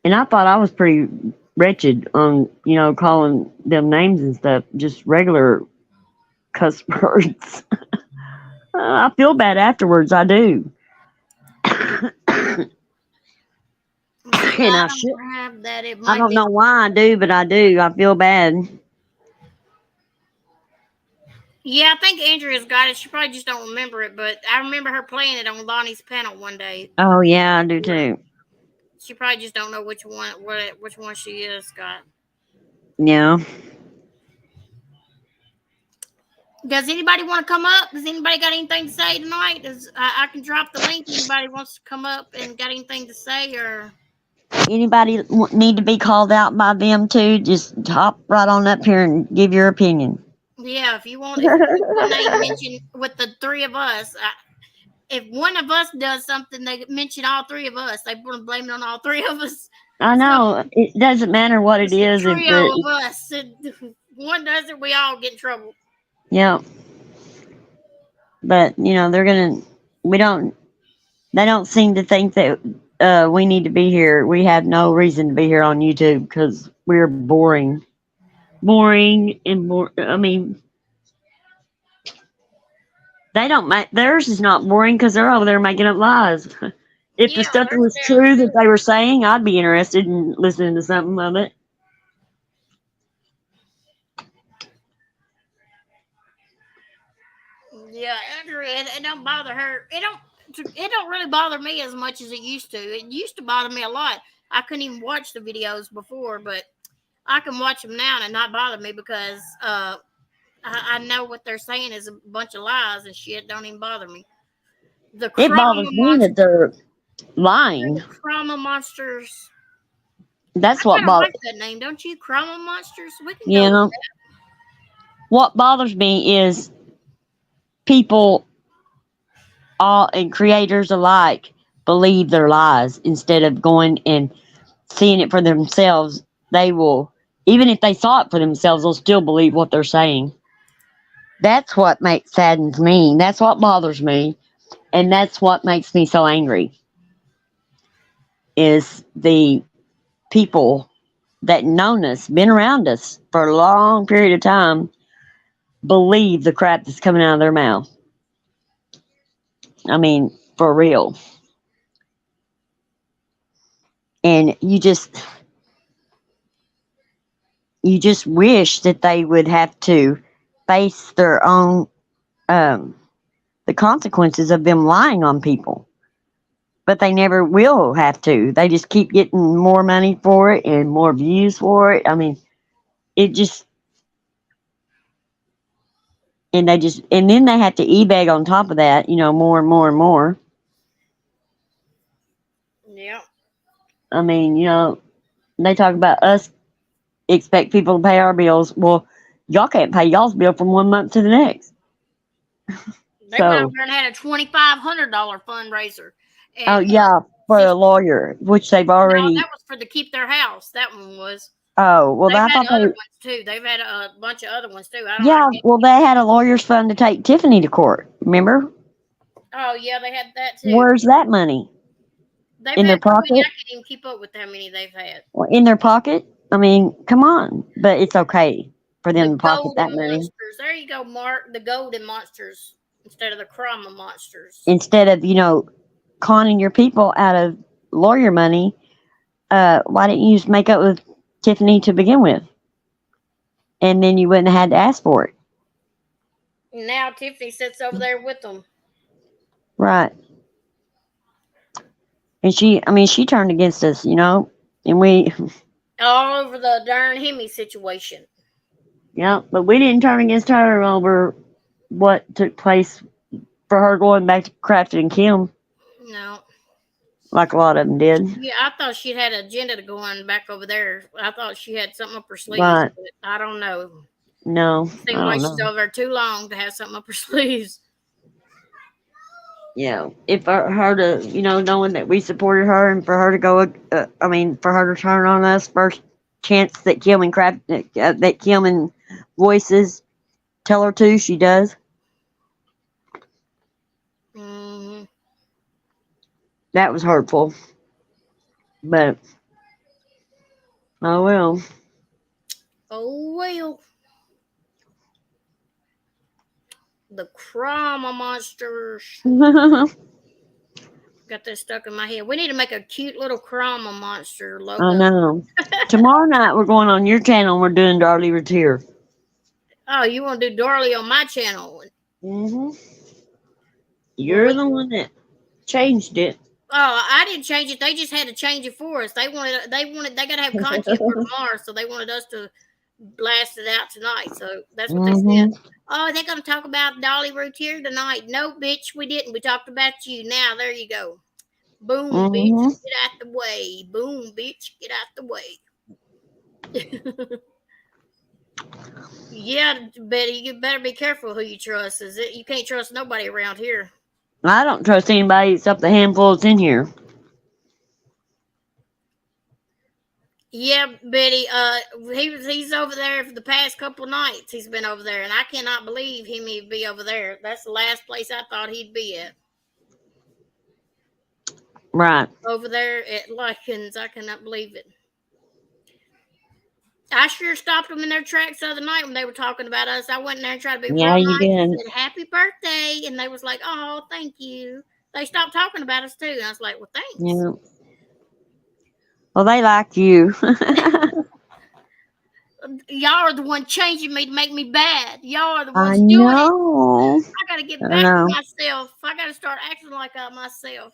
And I thought I was pretty wretched on, calling them names and stuff, just regular cuss words. I feel bad afterwards. I do. See, And I I should. don't have that. It I might don't be. know why I do, but I do. I feel bad. Yeah, I think Andrea's got it. She probably just don't remember it, but I remember her playing it on Lonnie's panel one day. Oh, yeah, I do too. She probably just don't know which one she is, Scott. Yeah. Does anybody want to come up? Does anybody got anything to say tonight? I can drop the link. Anybody wants to come up and got anything to say or? Anybody need to be called out by them too? Just hop right on up here and give your opinion. Yeah, if you want your name mentioned with the three of us, if one of us does something, they mention all three of us. They want to blame it on all three of us. I So know it doesn't matter what it it's a is. If trio of us. One does it, we all get in trouble. yeah, but they're gonna. We don't. They don't seem to think that we need to be here. We have no reason to be here on YouTube because we're boring and more. I mean, they don't make theirs is not boring because they're over there making up lies. If the Yeah, stuff hers was sounds true that they were saying, I'd be interested in listening to something of it. Yeah, Andrea, it don't bother her. It don't really bother me as much as it used to. It used to bother me a lot. I couldn't even watch the videos before, but I can watch them now and not bother me because I know what they're saying is a bunch of lies and shit. Don't even bother me. The It Chroma bothers me that monster, they're lying. the Chroma monsters. I That's what kind of like bothers. that name, don't you? Chroma monsters. We can go You with know, what bothers me is people, all and creators alike, believe their lies instead of going and seeing it for themselves. They will, even if they saw it for themselves, they'll still believe what they're saying. That's what makes saddens me. That's what bothers me, and that's what makes me so angry. Is the people that known us, been around us for a long period of time, believe the crap that's coming out of their mouth. I mean, for real. And you just wish that they would have to face their own the consequences of them lying on people. But they never will have to. They just keep getting more money for it and more views for it. I mean, it just and then they have to e-bag on top of that, more and more and more. that. Yeah. I mean, they talk about us expect people to pay our bills. Well, y'all can't pay y'all's bill from one month to the next. They went over So, there and had a $2,500 fundraiser, oh and yeah, for a lawyer, which they've no, already. that was for the keep their house. That one was. Oh well, They've I had thought other they. ones too. They've had a bunch of other ones too. I don't. I Yeah, can't. well, they had a lawyer's fund to take Tiffany to court. Remember? Oh yeah, they had that too. Where's that money? They've In their had so many. I pocket? can't even keep up with how many they've had. Or in their pocket? I mean, come on. But it's okay for The them to pocket that golden money monsters. There you go, Mark. The golden monsters instead of the chroma monsters. instead of conning your people out of lawyer money, why didn't you just make up with Tiffany to begin with? And then you wouldn't have had to ask for it. Now Tiffany sits over there with them. Right. And she turned against us, and we, All over the darn Hemi situation. yeah, but we didn't turn against her over what took place for her going back to Crafton and Kim, No. like a lot of them did. Yeah, I thought she had an agenda to going back over there. I thought she had something up her sleeves, Right. but I don't know. No, It I seemed like don't she's know. over there too long to have something up her sleeves. Yeah, if her to, knowing that we supported her and for her to go, for her to turn on us first chance that that Kim and Voices tell her to, she does. Mm-hmm. That was hurtful. But, oh well. Oh well. The Krama monsters. Got that stuck in my head. We need to make a cute little Krama monster I logo. know. Tomorrow night we're going on your channel and we're doing Darlie Routier. Oh, you want to do Darlie on my channel? Mm-hmm. Well, You're the one that changed it. oh, I didn't change it. They just had to change it for us. They got to have content for tomorrow, so they wanted us to blast it out tonight. So that's what they said. Mm-hmm. Oh, they're gonna talk about Dolly Routier tonight. No, bitch, we didn't. We talked about you. Now there you go. Boom, bitch, Mm-hmm. get out the way. Boom, bitch, get out the way. Yeah, Betty, you better be careful who you trust. You can't trust nobody around here. I don't trust anybody except the handful that's in here. Yeah, Betty. He's over there for the past couple of nights. He's been over there, and I cannot believe he'd be over there. That's the last place I thought he'd be at. Right. Over there at Likens, I cannot believe it. I sure stopped them in their tracks the other night when they were talking about us. I went in there and tried to be Yeah, real you nice and did. said happy birthday, and they was like, "Oh, thank you." They stopped talking about us too, and I was like, "Well, thanks." Yeah. Well, they like you. Y'all are the one changing me to make me bad. Y'all are the I ones doing it. know. I gotta get I back to know. myself. I gotta start acting like myself.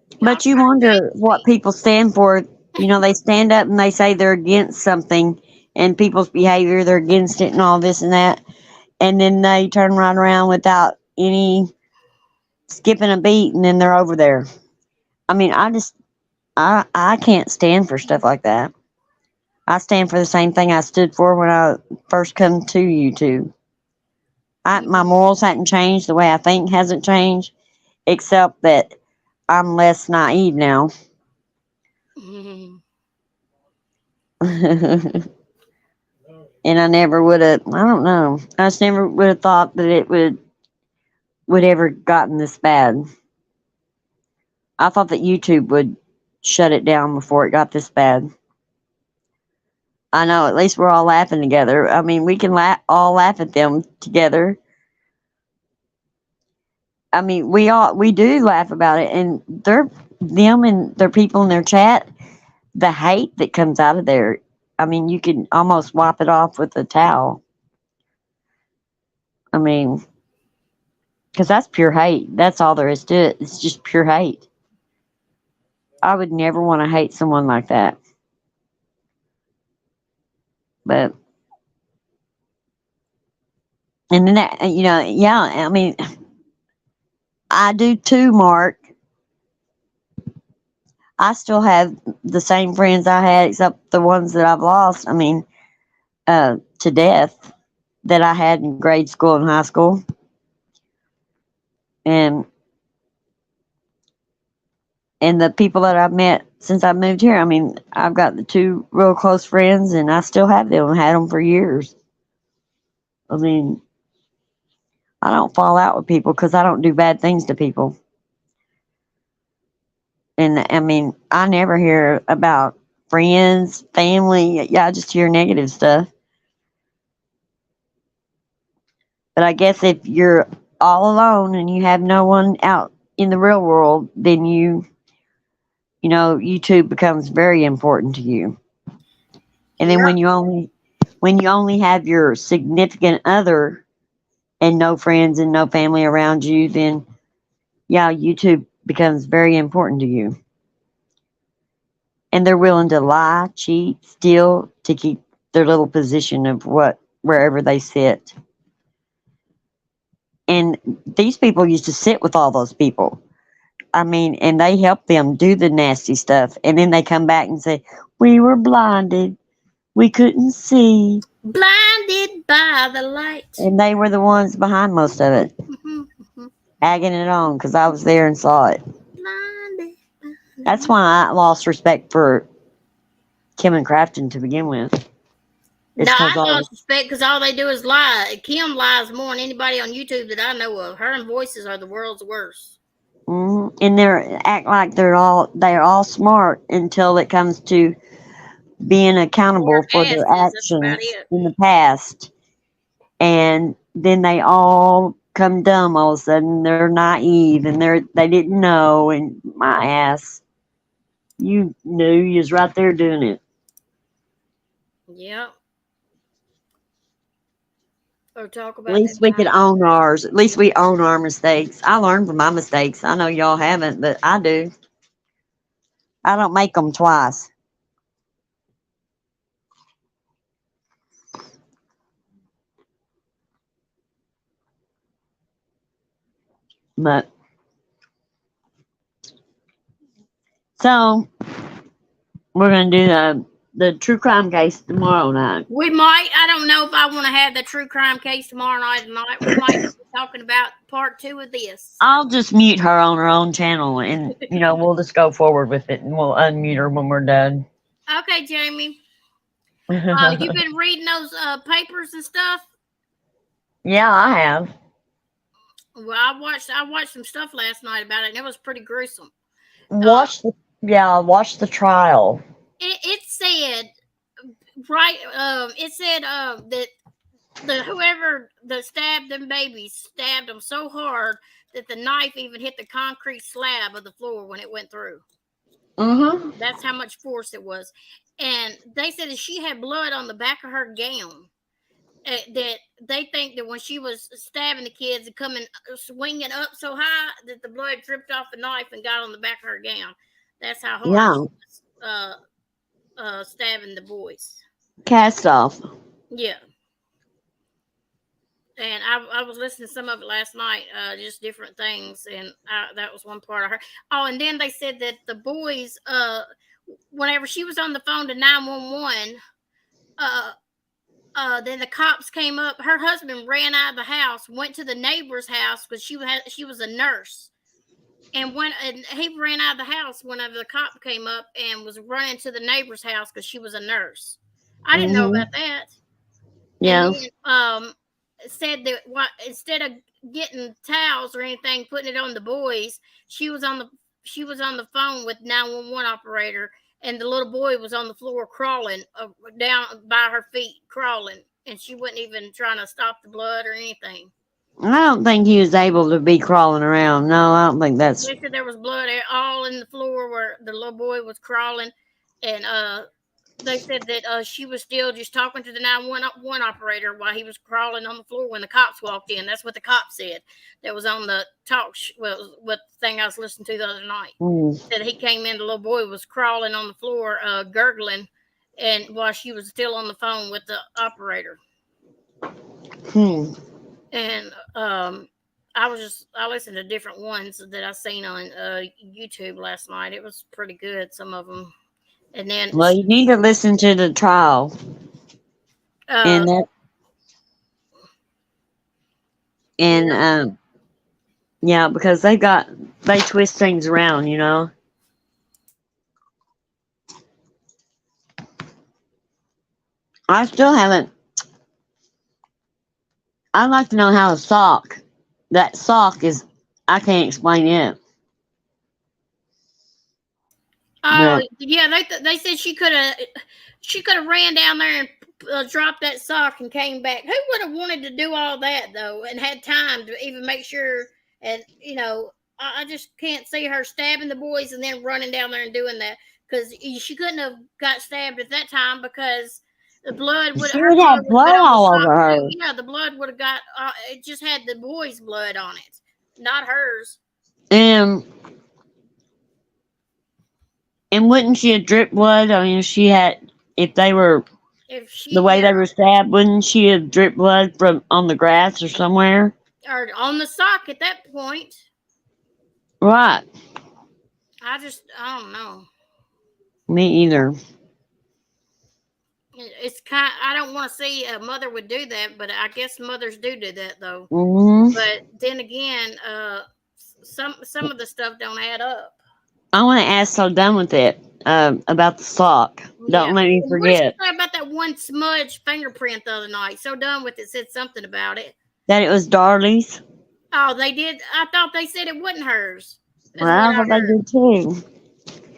Y'all But you trying to wonder change what me. people stand for. They stand up and they say they're against something and people's behavior, they're against it and all this and that. And then they turn right around without any skipping a beat and then they're over there. I mean, I can't stand for stuff like that. I stand for the same thing I stood for when I first come to YouTube. My morals hadn't changed. The way I think hasn't changed, except that I'm less naive now. Mhm. And I never would have. I don't know. I just never would have thought that it would ever gotten this bad. I thought that YouTube would shut it down before it got this bad. I know. At least we're all laughing together. I mean, we can all laugh at them together. I mean, we do laugh about it, and them and their people in their chat. The hate that comes out of there. I mean, you can almost wipe it off with a towel. I mean, because that's pure hate. That's all there is to it. It's just pure hate. I would never want to hate someone like that. But, and then that, yeah, I mean, I do too, Mark. I still have the same friends I had, except the ones that I've lost. I mean, to death that I had in grade school and high school. And the people that I've met since I moved here, I mean, I've got the two real close friends, and I still have them. Had them for years. I mean, I don't fall out with people because I don't do bad things to people. And I mean, I never hear about friends, family. Yeah, I just hear negative stuff. But I guess if you're all alone and you have no one out in the real world, then YouTube becomes very important to you. And then Yep. when you only have your significant other and no friends and no family around you, then yeah, YouTube becomes very important to you. And they're willing to lie, cheat, steal to keep their little position of wherever they sit. And these people used to sit with all those people. I mean, and they help them do the nasty stuff. And then they come back and say, "We were blinded. We couldn't see." Blinded by the light. And they were the ones behind most of it, Mhm, mhm. agging it on because I was there and saw it. Blinded by the That's light. why I lost respect for Kim and Crafton to begin with. It's No, because I all lost respect because all they do is lie. Kim lies more than anybody on YouTube that I know of. Her and voices are the world's worst. and they act like they're all smart until it comes to being Or accountable for their asses. That's about actions it. in the past, and then they all come dumb all of a sudden. They're naive and they didn't know. And my ass, you knew you was right there doing it. Yep. Or talk At about that least we could time. own ours. At least we own our mistakes. I learned from my mistakes. I know y'all haven't, but I do. I don't make them twice. But so we're gonna do the true crime case tomorrow night. We might. I don't know if I want to have the true crime case tomorrow night or not. We might be talking about part 2 of this. I'll just mute her on her own channel, and we'll just go forward with it, and we'll unmute her when we're done. Okay, Jamie. You've been reading those papers and stuff. Yeah, I have. Well, I watched some stuff last night about it, and it was pretty gruesome. Watch the watch the trial. It said right. It said that the whoever that stabbed them babies stabbed them so hard that the knife even hit the concrete slab of the floor when it went through. That's how much force it was. And they said that she had blood on the back of her gown. That they think that when she was stabbing the kids and coming swinging up so high that the blood dripped off the knife and got on the back of her gown. That's how hard Yeah, she was stabbing the boys. cast off. Yeah. And I was listening to some of it last night, just different things, and that was one part I heard. Oh, and then they said that the boys, whenever she was on the phone to 911, then the cops came up. Her husband ran out of the house, went to the neighbor's house because she was a nurse, and he ran out of the house whenever the cop came up and was running to the neighbor's house because she was a nurse. I didn't know about that. And Yeah, then said that instead of getting towels or anything, putting it on the boys, she was on the phone with 911 operator, and the little boy was on the floor crawling down by her feet, crawling, and she wasn't even trying to stop the blood or anything. I don't think he was able to be crawling around. No, I don't think that's. They said there was blood all in the floor where the little boy was crawling, and they said that she was still just talking to the 911 operator while he was crawling on the floor when the cops walked in. That's what the cop said. That was on the what thing I was listening to the other night. Said he came in, the little boy was crawling on the floor, gurgling, and while she was still on the phone with the operator. And I listened to different ones that I seen on YouTube last night. It was pretty good, some of them. And then, Well, you need to listen to the trial, and that, and yeah, because they twist things around, I still haven't. I'd like to know how that sock is. I can't explain it. oh But yeah, they said she could have ran down there and dropped that sock and came back. Who would have wanted to do all that though, and had time to even make sure and I just can't see her stabbing the boys and then running down there and doing that, because she couldn't have got stabbed at that time, because the blood would She her would blood have would have been blood on the all over sock too. her. Yeah, the blood would have got. It just had the boys' blood on it, not hers. And wouldn't she have dripped blood? I mean, if they were If she, the way yeah, they were stabbed, wouldn't she have dripped blood from on the grass or somewhere? or on the sock at that point. Right. I don't know. Me either. It's kind. I don't want to see a mother would do that, but I guess mothers do that though. Hmm. But then again, some of the stuff don't add up. I want to ask so done with it about the sock. Yeah. Don't let me What did she forget say about that one smudge fingerprint the other night? So done with it. Said something about it. that it was Darlie's. Oh, they did. I thought they said it wasn't hers. Is Well, what I I thought they heard. did too.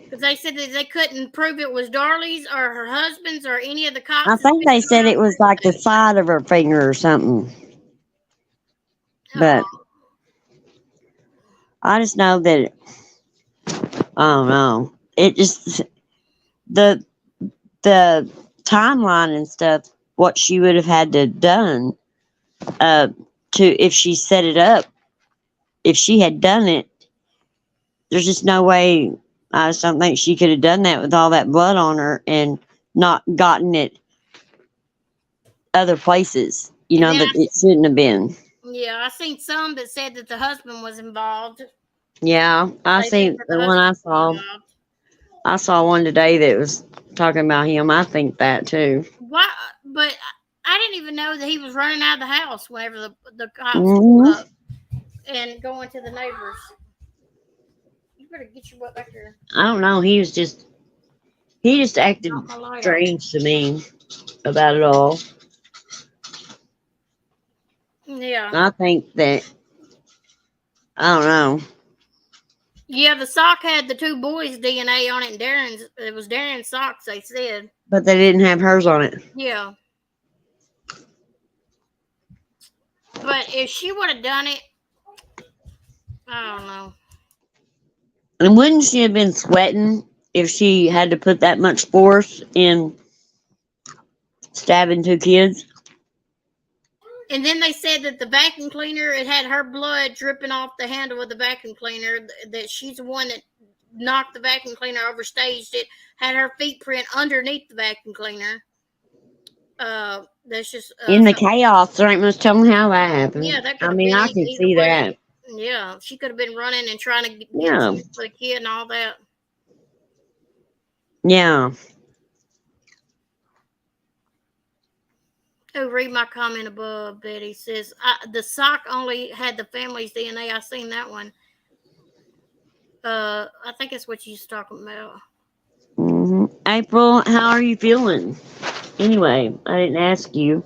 Because they said that they couldn't prove it was Darlie's or her husband's or any of the I cops that's think been they said around. it was like the side of her finger or something. But Oh, I just know that I don't know. It just the the timeline and stuff. What she would have had to done to if she set it up. If she had done it, there's just no way. I just don't think she could have done that with all that blood on her and not gotten it other places. You and know then that it shouldn't have been. yeah, I seen some that said that the husband was involved. Yeah, I They think see that the the one husband I was saw. involved. I saw one today that was talking about him. I think that too. Why? But I didn't even know that he was running out of the house whenever the cops pulled Hmm. up and going to the neighbors. You better get your butt back here. I don't know. He just acted Knock my light off. strange to me about it all. Yeah. I think that I don't know, Yeah, the sock had the two boys' DNA on it, and Darren's. It was Darren's socks. They said. but they didn't have hers on it. Yeah, but if she would have done it, I don't know. And wouldn't she have been sweating if she had to put that much force in stabbing two kids? And then they said that the vacuum cleaner, it had her blood dripping off the handle of the vacuum cleaner. That she's the one that knocked the vacuum cleaner, overstaged it, had her feet print underneath the vacuum cleaner. That's just In the chaos, there ain't much telling how that yeah, happened. that could I have mean, been I can either see way. that. Yeah, she could have been running and trying to get Yeah, something for the kid and all that. yeah. Oh, read my comment above. Betty says the sock only had the family's DNA. I seen that one. I think that's what she's talking about. April, how are you feeling? Anyway, I didn't ask you.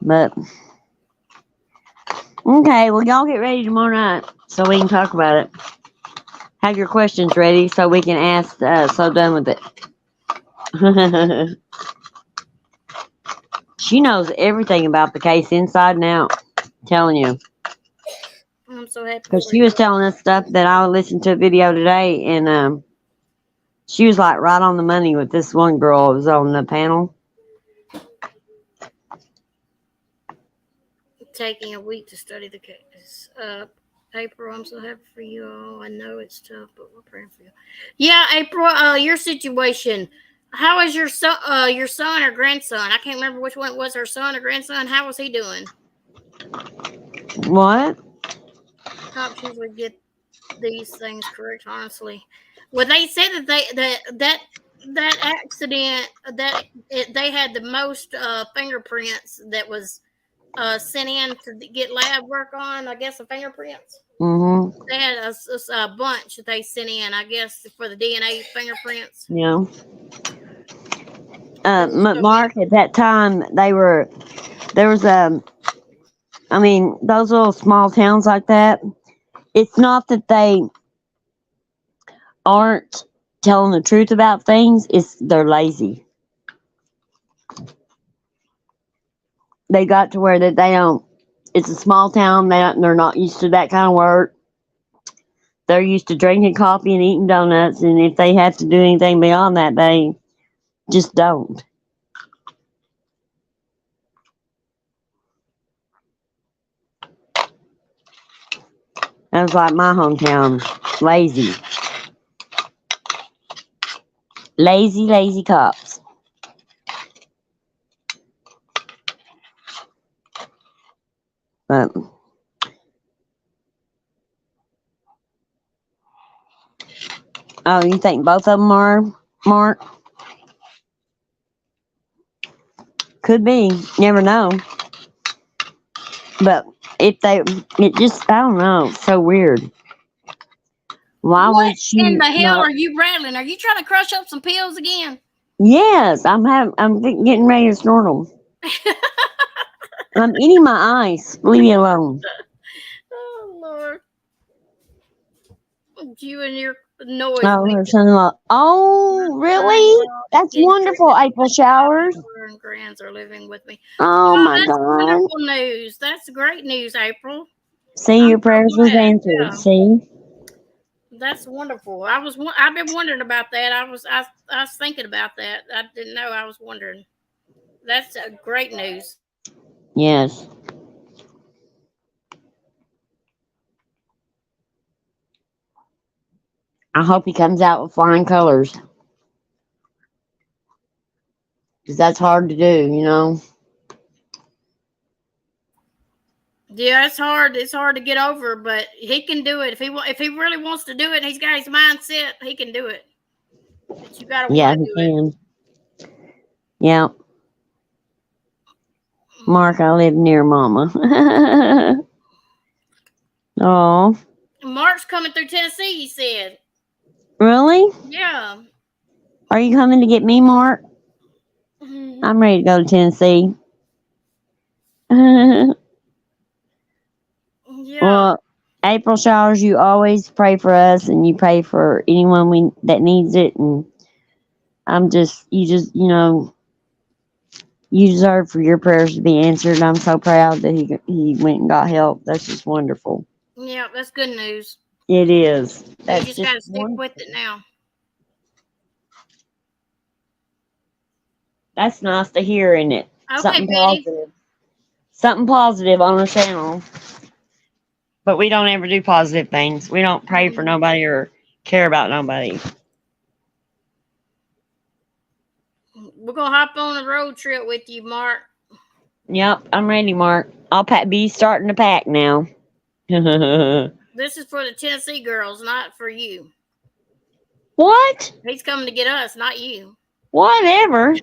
But okay, well, y'all get ready tomorrow night so we can talk about it. Have your questions ready so we can ask. So done with it. She knows everything about the case inside and out. I'm telling you, I'm so happy because for she you. was telling us stuff that I listened to a video today, and she was like right on the money with this one girl who was on the panel. Taking a week to study the case. April, I'm so happy for you all. I know it's tough, but we're praying for you. Yeah, April, your situation. How is your son or grandson? I can't remember which one it was, her son or grandson. How was he doing? What? Cops usually get these things correct, honestly. Well, they said that that accident they had the most fingerprints that was sent in to get lab work on. I guess the fingerprints. Mm-hmm. They had a bunch that they sent in. I guess for the DNA fingerprints. Yeah. So Mark, at that time, there was I mean, those little small towns like that, it's not that they aren't telling the truth about things, it's they're lazy. they got to where that they don't. It's a small town. They're not used to that kind of work. They're used to drinking coffee and eating donuts, and if they have to do anything beyond that, they just don't. That was like my hometown. Lazy. Lazy, lazy cops. But oh, you think both of them are, Mark? Could be. Never know. But if they, it just, I don't know. It's so weird. Why What would she in the hell not? are you rattling? Are you trying to crush up some pills again? Yes, I'm getting ready to snort them. I'm eating my ice. Leave me alone. Oh Lord, you and your noise Oh, her making. son-in-law. Oh, really? That's Getting wonderful. treated April like my showers. daughter and grands are living with me. Oh Oh, my that's God. wonderful news. That's great news, April. See, I'm your so prayers was glad. answered. Yeah, See? that's wonderful. I've been wondering about that. I was thinking about that. I didn't know. I was wondering. That's great news. Yes. I hope he comes out with flying colors. Because that's hard to do, you know? Yeah, it's hard. It's hard to get over, but he can do it. If he really wants to do it, he's got his mindset. He can do it. But you got to want Yeah, to he do it. can. Yeah. Mm. Mark, I live near Mama. Oh, Mark's coming through Tennessee. He said, really? "Yeah, Are you coming to get me, Mark? I'm ready to go to Tennessee. yeah, Well, April showers, you always pray for us and you pray for anyone that needs it. And you know, you deserve for your prayers to be answered. And I'm so proud that he went and got help. That's just wonderful. yeah. That's good news. It is. You That's just got just to stick wonderful. with it now." That's nice to hear, isn't it? Okay, Something Betty. positive. Something positive on the channel. But we don't ever do positive things. We don't pray for Mhm. nobody or care about nobody. We're gonna hop on a road trip with you, Mark. Yep, I'm ready, Mark. I'll be starting to pack now. This is for the Tennessee girls, not for you. What? He's coming to get us, not you. Whatever.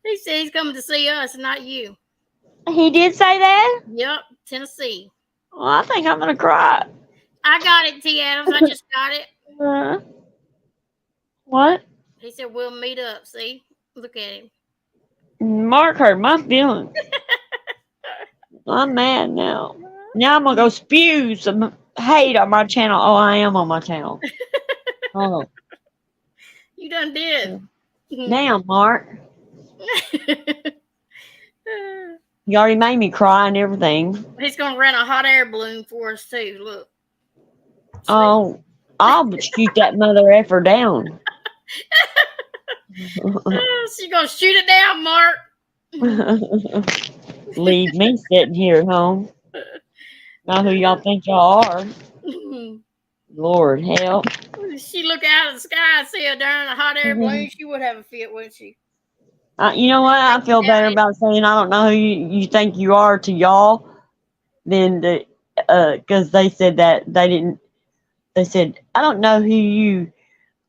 He said he's coming to see us, not you. He did say that? Yep, Tennessee. Well, I think I'm gonna cry. I got it, T. Adams. I just got it. Uh, what? He said we'll meet up. See, look at him. Mark hurt my feelings. I'm mad now. Now I'm gonna go spew some hate on my channel. Oh, I am on my channel. Oh, You done did. damn, Mark. You already made me cry and everything. He's gonna rent a hot air balloon for us too. Look. See? Oh, I'll shoot that mother effer down. She's gonna shoot it down, Mark. Leave me sitting here at home. Not who y'all think y'all are. Lord help. She look out at the sky and see a darn a hot air balloon. She would have a fit, wouldn't she? You know what? I feel better about saying I don't know who you think you are to y'all than because they said that they didn't. They said I don't know who you.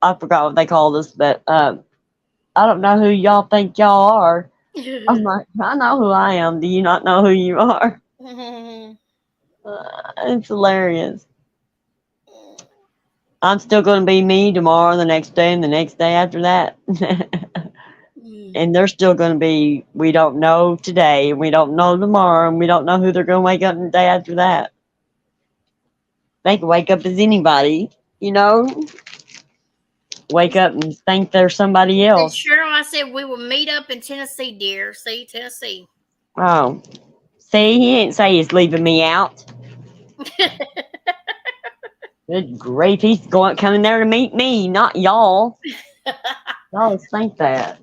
I forgot what they called us, but I don't know who y'all think y'all are. I'm like, I know who I am. Do you not know who you are? It's hilarious. I'm still going to be me tomorrow, the next day, and the next day after that. And they're still going to be, we don't know today, and we don't know tomorrow, and we don't know who they're going to wake up the day after that. They can wake up as anybody, you know? Wake up and think they're somebody They else. sure I said we will meet up in Tennessee, dear. See, Tennessee. Oh, see, he didn't say he's leaving me out. Good grief, he's coming there to meet me, not y'all. Y'all always think that.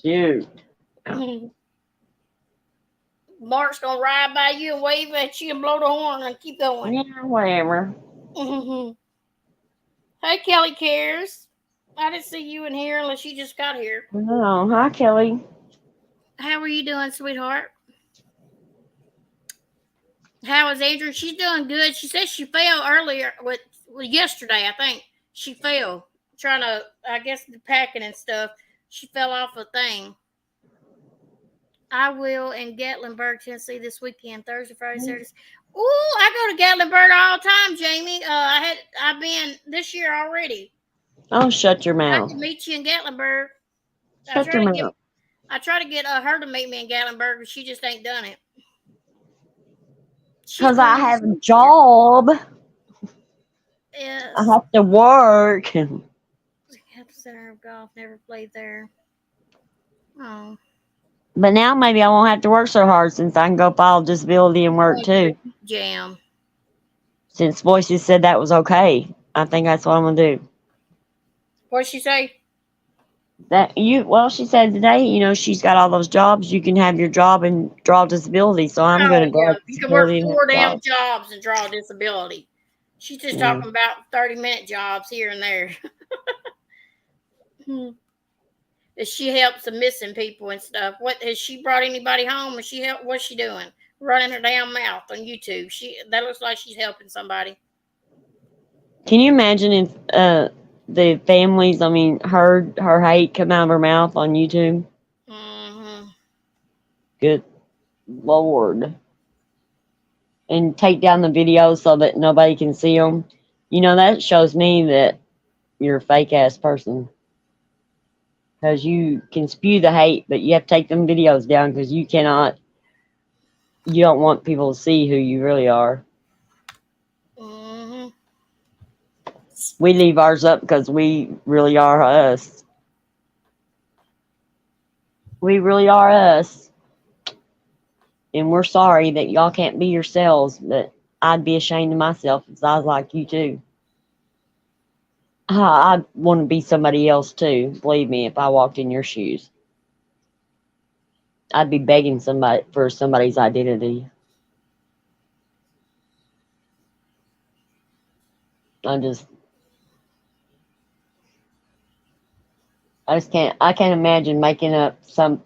Shoot. Mark's gonna ride by you and wave at you and blow the horn and keep going. Yeah, whatever. Hey, Kelly Cares. I didn't see you in here unless you just got here. Oh, hi, Kelly. How are you doing, sweetheart? How is Adrian? She's doing good. She said she fell earlier yesterday, I think. She fell trying to, I guess, the packing and stuff. She fell off a thing. I will in Gatlinburg, Tennessee this weekend, Thursday, Friday, Saturday. Ooh, I go to Gatlinburg all the time, Jamie. I've been this year already. Oh, shut your I mouth. can meet you in Gatlinburg. Shut your mouth. I try to get her to meet me in Gatlinburg, but she just ain't done it. Because I have a job. Yes. I have to work. Center of Golf, never played there. Oh. But now maybe I won't have to work so hard since I can go file disability and work too. Jam. Since Voices said that was okay, I think that's what I'm gonna do. What'd she say? She said today, she's got all those jobs. You can have your job and draw disability. So I'm gonna draw You can work disability. 4 damn jobs and draw a disability. She's just talking about 30-minute jobs here and there. She helps the missing people and stuff. What has she brought anybody home? And what's she doing? Running her damn mouth on YouTube. That looks like she's helping somebody. Can you imagine if the families, heard her hate come out of her mouth on YouTube? Mm-hmm. Good Lord. And take down the videos so that nobody can see them. That shows me that you're a fake ass person. Because you can spew the hate, but you have to take them videos down because you don't want people to see who you really are. Mm-hmm. We leave ours up because we really are us. We really are us. And we're sorry that y'all can't be yourselves, but I'd be ashamed of myself if I was like you too. I want to be somebody else too. Believe me, if I walked in your shoes, I'd be begging somebody for somebody's identity. I can't imagine making up I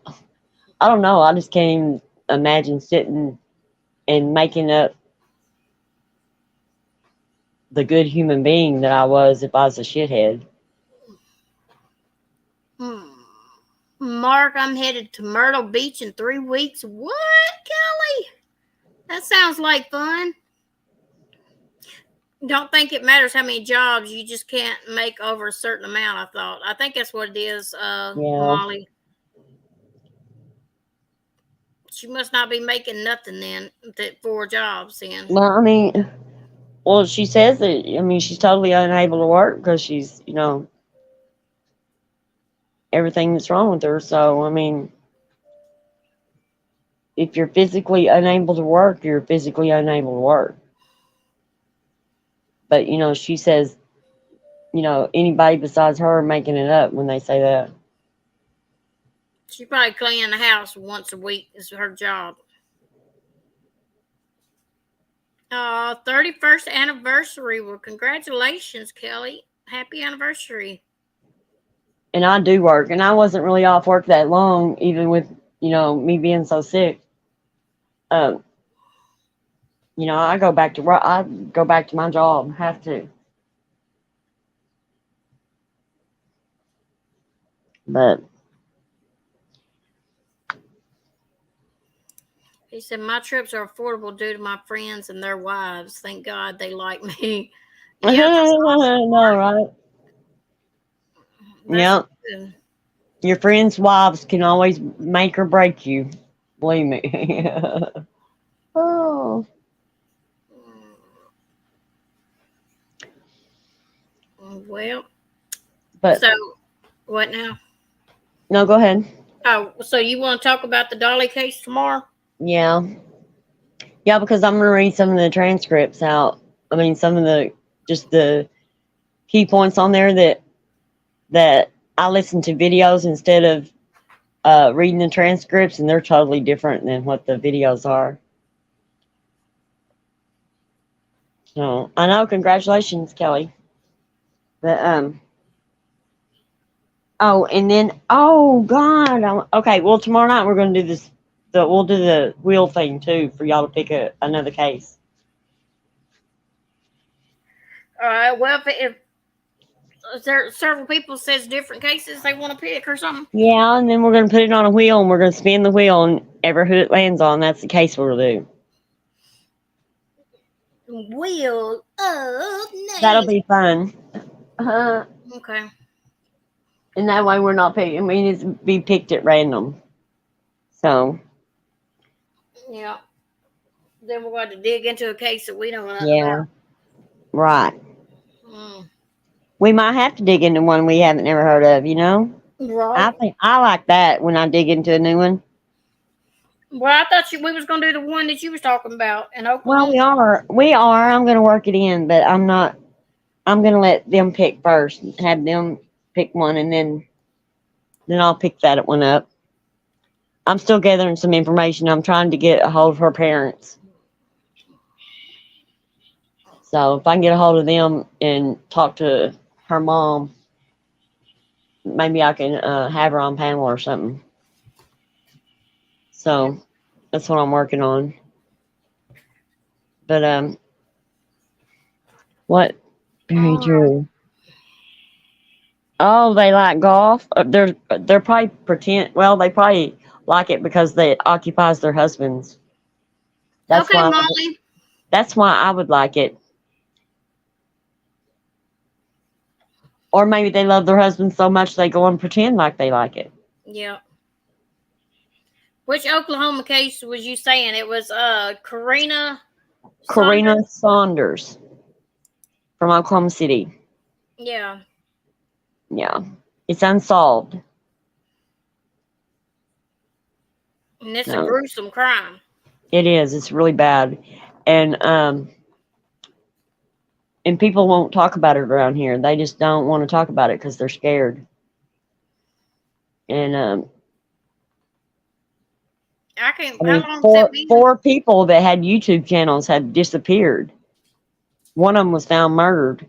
don't know, I just can't even imagine sitting and making up the good human being that I was if I was a shithead. Mark, I'm headed to Myrtle Beach in 3 weeks. What, Kelly? That sounds like fun. Don't think it matters how many jobs, you just can't make over a certain amount, I think that's what it is, Molly. She must not be making nothing then, 4 jobs then. Well, she says that, she's totally unable to work because she's, everything that's wrong with her. So, if you're physically unable to work, you're physically unable to work. But, she says, anybody besides her making it up when they say that. She probably cleaning the house once a week is her job. 31st anniversary. Well, congratulations, Kelly. Happy anniversary. And I do work, and I wasn't really off work that long, even with, me being so sick. I go back to work. I go back to my job. Have to. But he said, my trips are affordable due to my friends and their wives. Thank God they like me. Yeah, awesome. No, right? Yep. Good. Your friends' wives can always make or break you. Believe me. Oh. Well. But so, what now? No, go ahead. Oh, so you want to talk about the Darlie case tomorrow? Yeah. Yeah, because I'm gonna read some of the transcripts out. I mean, some of the just the key points on there that I listen to videos instead of reading the transcripts, and they're totally different than what the videos are. So I know. Congratulations, Kelly. But oh, and then oh God, okay. Well, tomorrow night we're gonna do this. We'll do the wheel thing too for y'all to pick another case. All right. Well, if there several people says different cases they want to pick or something. Yeah, and then we're gonna put it on a wheel, and we're gonna spin the wheel, and ever who it lands on, that's the case we'll do. Wheel of That'll names. be fun. Uh, Okay. and that way we're not picking. I mean, it's be picked at random. So Yeah. Then we're going to dig into a case that we don't know nothing yeah, about. right. Mm. We might have to dig into one we haven't never heard of. Right. I think I like that when I dig into a new one. Well, I thought we was going to do the one that you was talking about in Well, Oklahoma. we are. We are. I'm gonna work it in, but I'm not. I'm gonna let them pick first. Have them pick one, and then I'll pick that one up. I'm still gathering some information. I'm trying to get a hold of her parents. So if I can get a hold of them and talk to her mom, maybe I can have her on panel or something. So that's what I'm working on. But what? Very All right. true. Oh, they like golf. They're probably pretend. Well, they probably like it because they occupies their husbands. That's Okay, why. Molly. That's why I would like it. Or maybe they love their husband so much they go and pretend like they like it. Yeah. Which Oklahoma case was you saying? It was Karina Karina Saunders? Saunders from Oklahoma City. Yeah. Yeah, it's unsolved. And it's a No, gruesome crime. it is. It's really bad, and and people won't talk about it around here. They just don't want to talk about it because they're scared. And I can. I How mean, long has it four been? four people that had YouTube channels have disappeared. One of them was found murdered.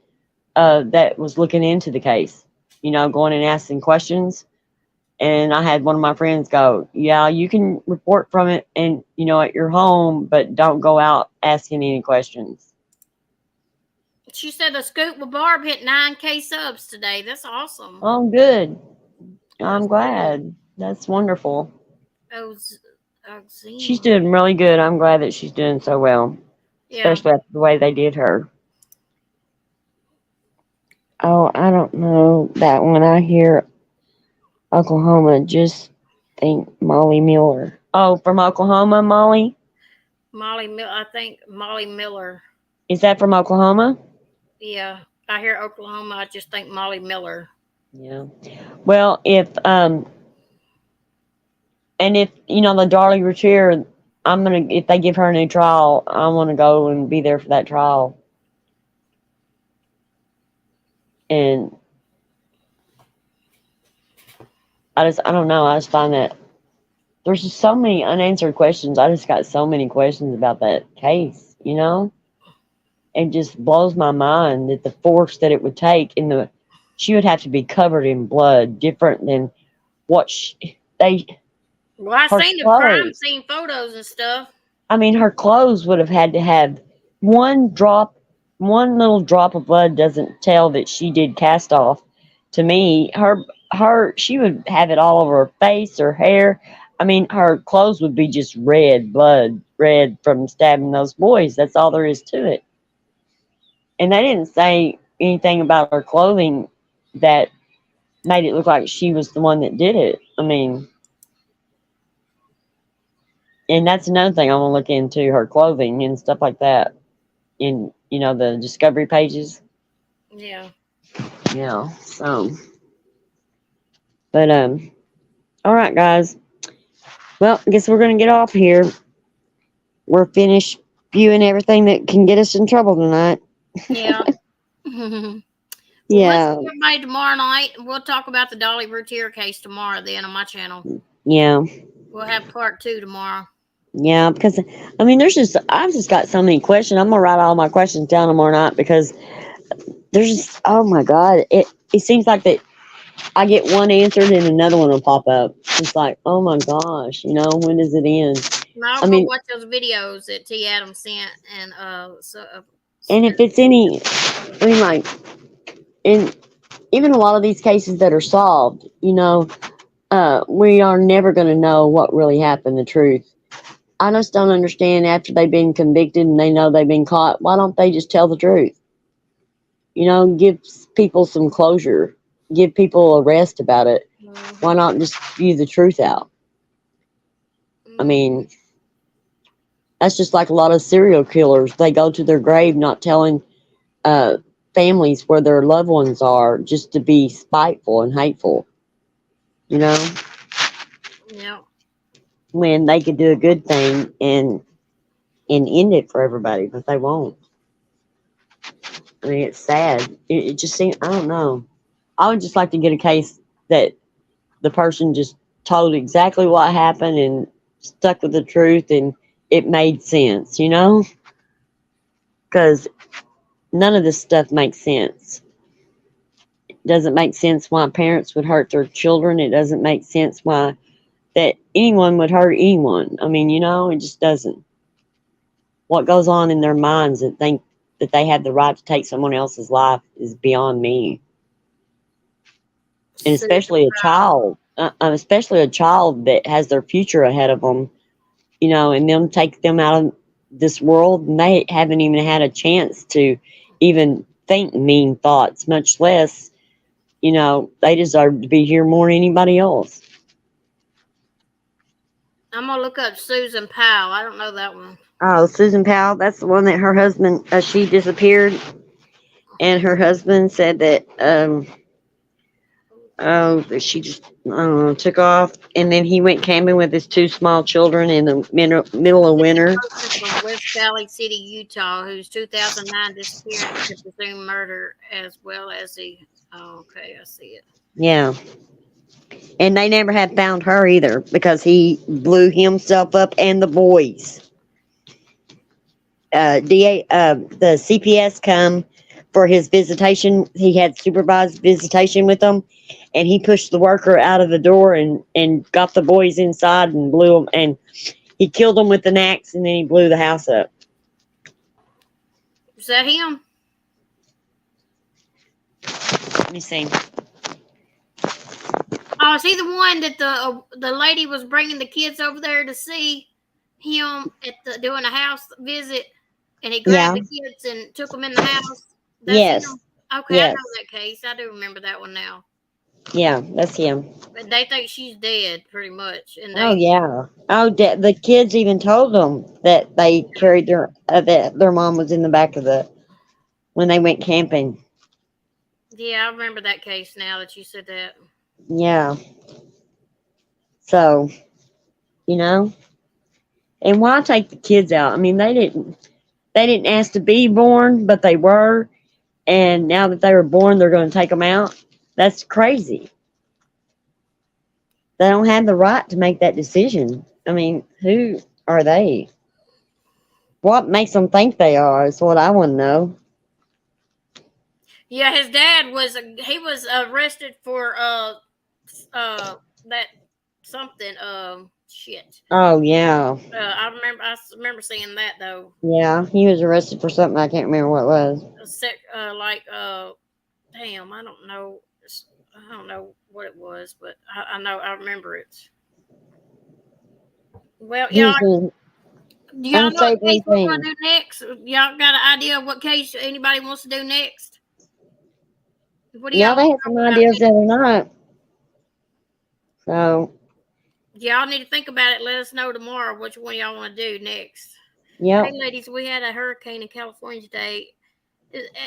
That was looking into the case. Going and asking questions. And I had one of my friends go, "Yeah, you can report from it, and at your home, but don't go out asking any questions." She said the Scoop with Barb hit 9K subs today. That's awesome. Oh, good. I'm That's good. glad. That's wonderful. Oz- She's Oxima. doing really good. I'm glad that she's doing so well, Yeah. especially after the way they did her. Oh, I don't know that when I hear Oklahoma, just think Molly Miller. Oh, from Oklahoma, Molly? I think Molly Miller. Is that from Oklahoma? Yeah. I hear Oklahoma. I just think Molly Miller. Yeah. Well, if the Darlie Routier, if they give her a new trial, I want to go and be there for that trial. And I don't know. I just find that there's just so many unanswered questions. I just got so many questions about that case. It just blows my mind that the force that it would take she would have to be covered in blood, different than what Well, I her seen the crime clothes. scene photos and stuff. I mean, her clothes would have had to have one drop, one little drop of blood doesn't tell that she did cast off. To me, she would have it all over her face, her hair. I mean, her clothes would be just red blood, red from stabbing those boys. That's all there is to it. And they didn't say anything about her clothing that made it look like she was the one that did it. I mean, and that's another thing I want to look into, her clothing and stuff like that. In the discovery pages. Yeah. Yeah. So, but All right, guys. Well, I guess we're going to get off here. We're finished viewing everything that can get us in trouble tonight. Yeah. Well, let's Yeah, see everybody tomorrow night. We'll talk about the Darlie Routier case tomorrow then on my channel. yeah, We'll have part 2 tomorrow. yeah. Because I mean, I've just got so many questions. I'm gonna write all my questions down tomorrow night because there's just, oh my god, it seems like that I get one answered and another one will pop up. It's like, oh my gosh, when does it end? Now I I'll go mean, watch those videos that T. Adams sent, and and if it's any, I mean, like, in even a lot of these cases that are solved, we are never going to know what really happened, the truth. I just don't understand after they've been convicted and they know they've been caught, why don't they just tell the truth? Give people some closure, give people a rest about it. Why not just spew the truth out? I mean, that's just like a lot of serial killers. They go to their grave not telling uh, families where their loved ones are just to be spiteful and hateful, you know, yeah. when they could do a good thing and end it for everybody, but they won't. I mean, it's sad. It just seems, I don't know. I would just like to get a case that the person just told exactly what happened and stuck with the truth and it made sense, Because none of this stuff makes sense. It doesn't make sense why parents would hurt their children. It doesn't make sense why that anyone would hurt anyone. I mean, it just doesn't. What goes on in their minds that think that they have the right to take someone else's life is beyond me. And especially a child that has their future ahead of them, and them take them out of this world and they haven't even had a chance to even think mean thoughts, much less, they deserve to be here more than anybody else. I'm gonna look up Susan Powell. I don't know that one. Oh, Susan Powell, that's the one that her husband, she disappeared, and her husband said that, that she just, I don't know, took off, and then he went camping with his two small children in the middle of This is winter. a person from West Valley City, Utah, whose 2009 disappearance and presumed murder, as well as the. Oh, okay, I see it. Yeah. And they never had found her either because he blew himself up and the boys. The CPS come for his visitation. He had supervised visitation with them, and he pushed the worker out of the door and got the boys inside and blew them. And he killed them with an axe, and then he blew the house up. Is that him? Let me see. Oh, is he the one that the lady was bringing the kids over there to see him at doing a house visit, and he grabbed Yeah. the kids and took them in the house? That's him. Yes. Okay, I know Yes. that case. I do remember that one now. Yeah, that's him. But they think she's dead, pretty much, and Oh they. yeah. Oh, the kids even told them that they carried that their mom was in the back of the when they went camping. Yeah, I remember that case now that you said that. Yeah. So, you know, and why take the kids out? I mean, they didn't ask to be born, but they were, and now that they were born, they're going to take them out. That's crazy. They don't have the right to make that decision. I mean, who are they? What makes them think they are is what I want to know. Yeah, his dad was arrested for that something shit. Oh yeah, I remember seeing that though. yeah. He was arrested for something I can't remember what it was. Like damn, I don't know what it was, but I know I remember it. Well, He y'all, was doing do y'all know what unsavory case we're gonna things. do next? Y'all got an idea of what case anybody wants to do next? What do y'all Yeah, want they to had talk some about ideas next? the other night. So Y'all need to think about it. Let us know tomorrow which one y'all want to do next. Hey, yep. ladies, we had a hurricane in California today.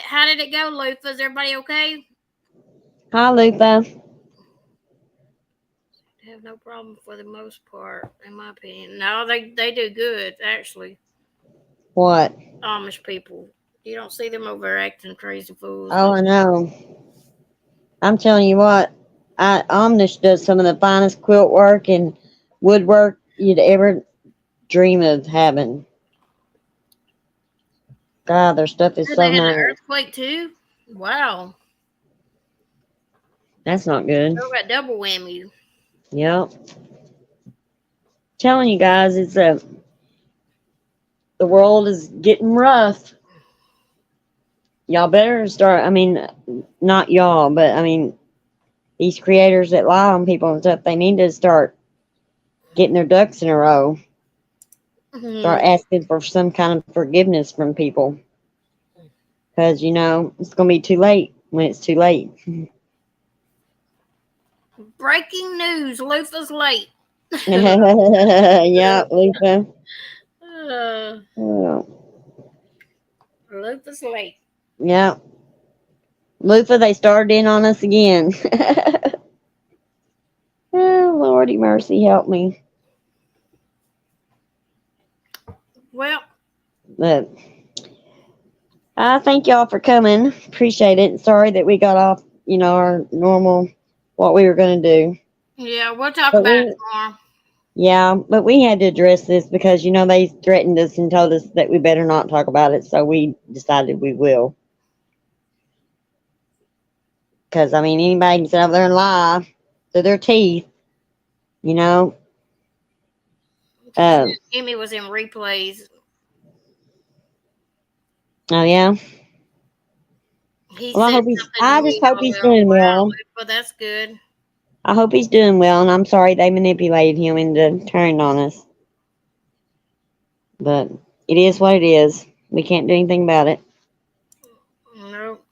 How did it go, Lufa? Is everybody okay? Hi, Lupa. have no problem for the most part, in my opinion. No, they do good actually. What? Amish people, you don't see them over there acting crazy fools. Oh, I know. I'm telling you what, Omnish does some of the finest quilt work and woodwork you'd ever dream of having. God, their stuff is They so had an nice. earthquake too. Wow, That's not good. they got double whammy. Yep. Telling you guys, the world is getting rough. Y'all better start. I mean, not y'all, but I mean, these creators that lie on people and stuff, they need to start getting their ducks in a row. Mhm. Start asking for some kind of forgiveness from people. Because, it's going to be too late when it's too late. Breaking news: Luther's late. Yeah, Luther. uh, Oh, Luther's late. yeah. Luther, they started in on us again. Oh, Lordy mercy, help me. Well, But I thank y'all for coming. Appreciate it. Sorry that we got off, our normal, what we were going to do. yeah, we'll talk But about it we, tomorrow. yeah, but we had to address this because, they threatened us and told us that we better not talk about it. So we decided we will. Because, I mean, anybody can sit over there and lie to their teeth, you know. She said Uh, Emmy was in replays. oh, yeah. He Well, said something to I just me. hope I he's will. doing Wow, well. well, that's good. I hope he's doing well, and I'm sorry they manipulated him into turning on us. But it is what it is. We can't do anything about it. Nope.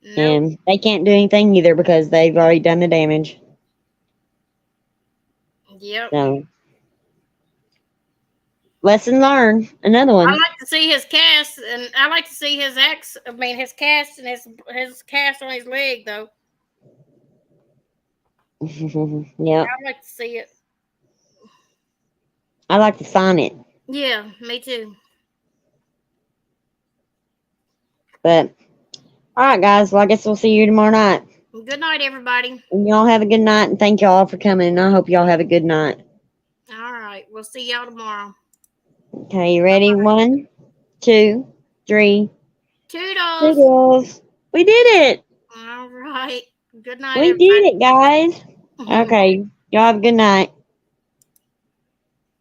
Nope. And they can't do anything either because they've already done the damage. Yep. So, lesson learned. Another I one. like to see his cast, and I like to see his ex. I mean, his cast and his cast on his leg, though. Yep. I'd like to see it. I like to sign it. Yeah, me too. But, all right, guys. Well, I guess we'll see you tomorrow night. Good night, everybody. And y'all have a good night, and thank y'all for coming. And I hope y'all have a good night. All right, we'll see y'all tomorrow. Okay, you ready? 1, 2, 3. Toodles. Toodles. We did it. All right. Good night, We did it, guys. everybody. Okay. Y'all have a good night.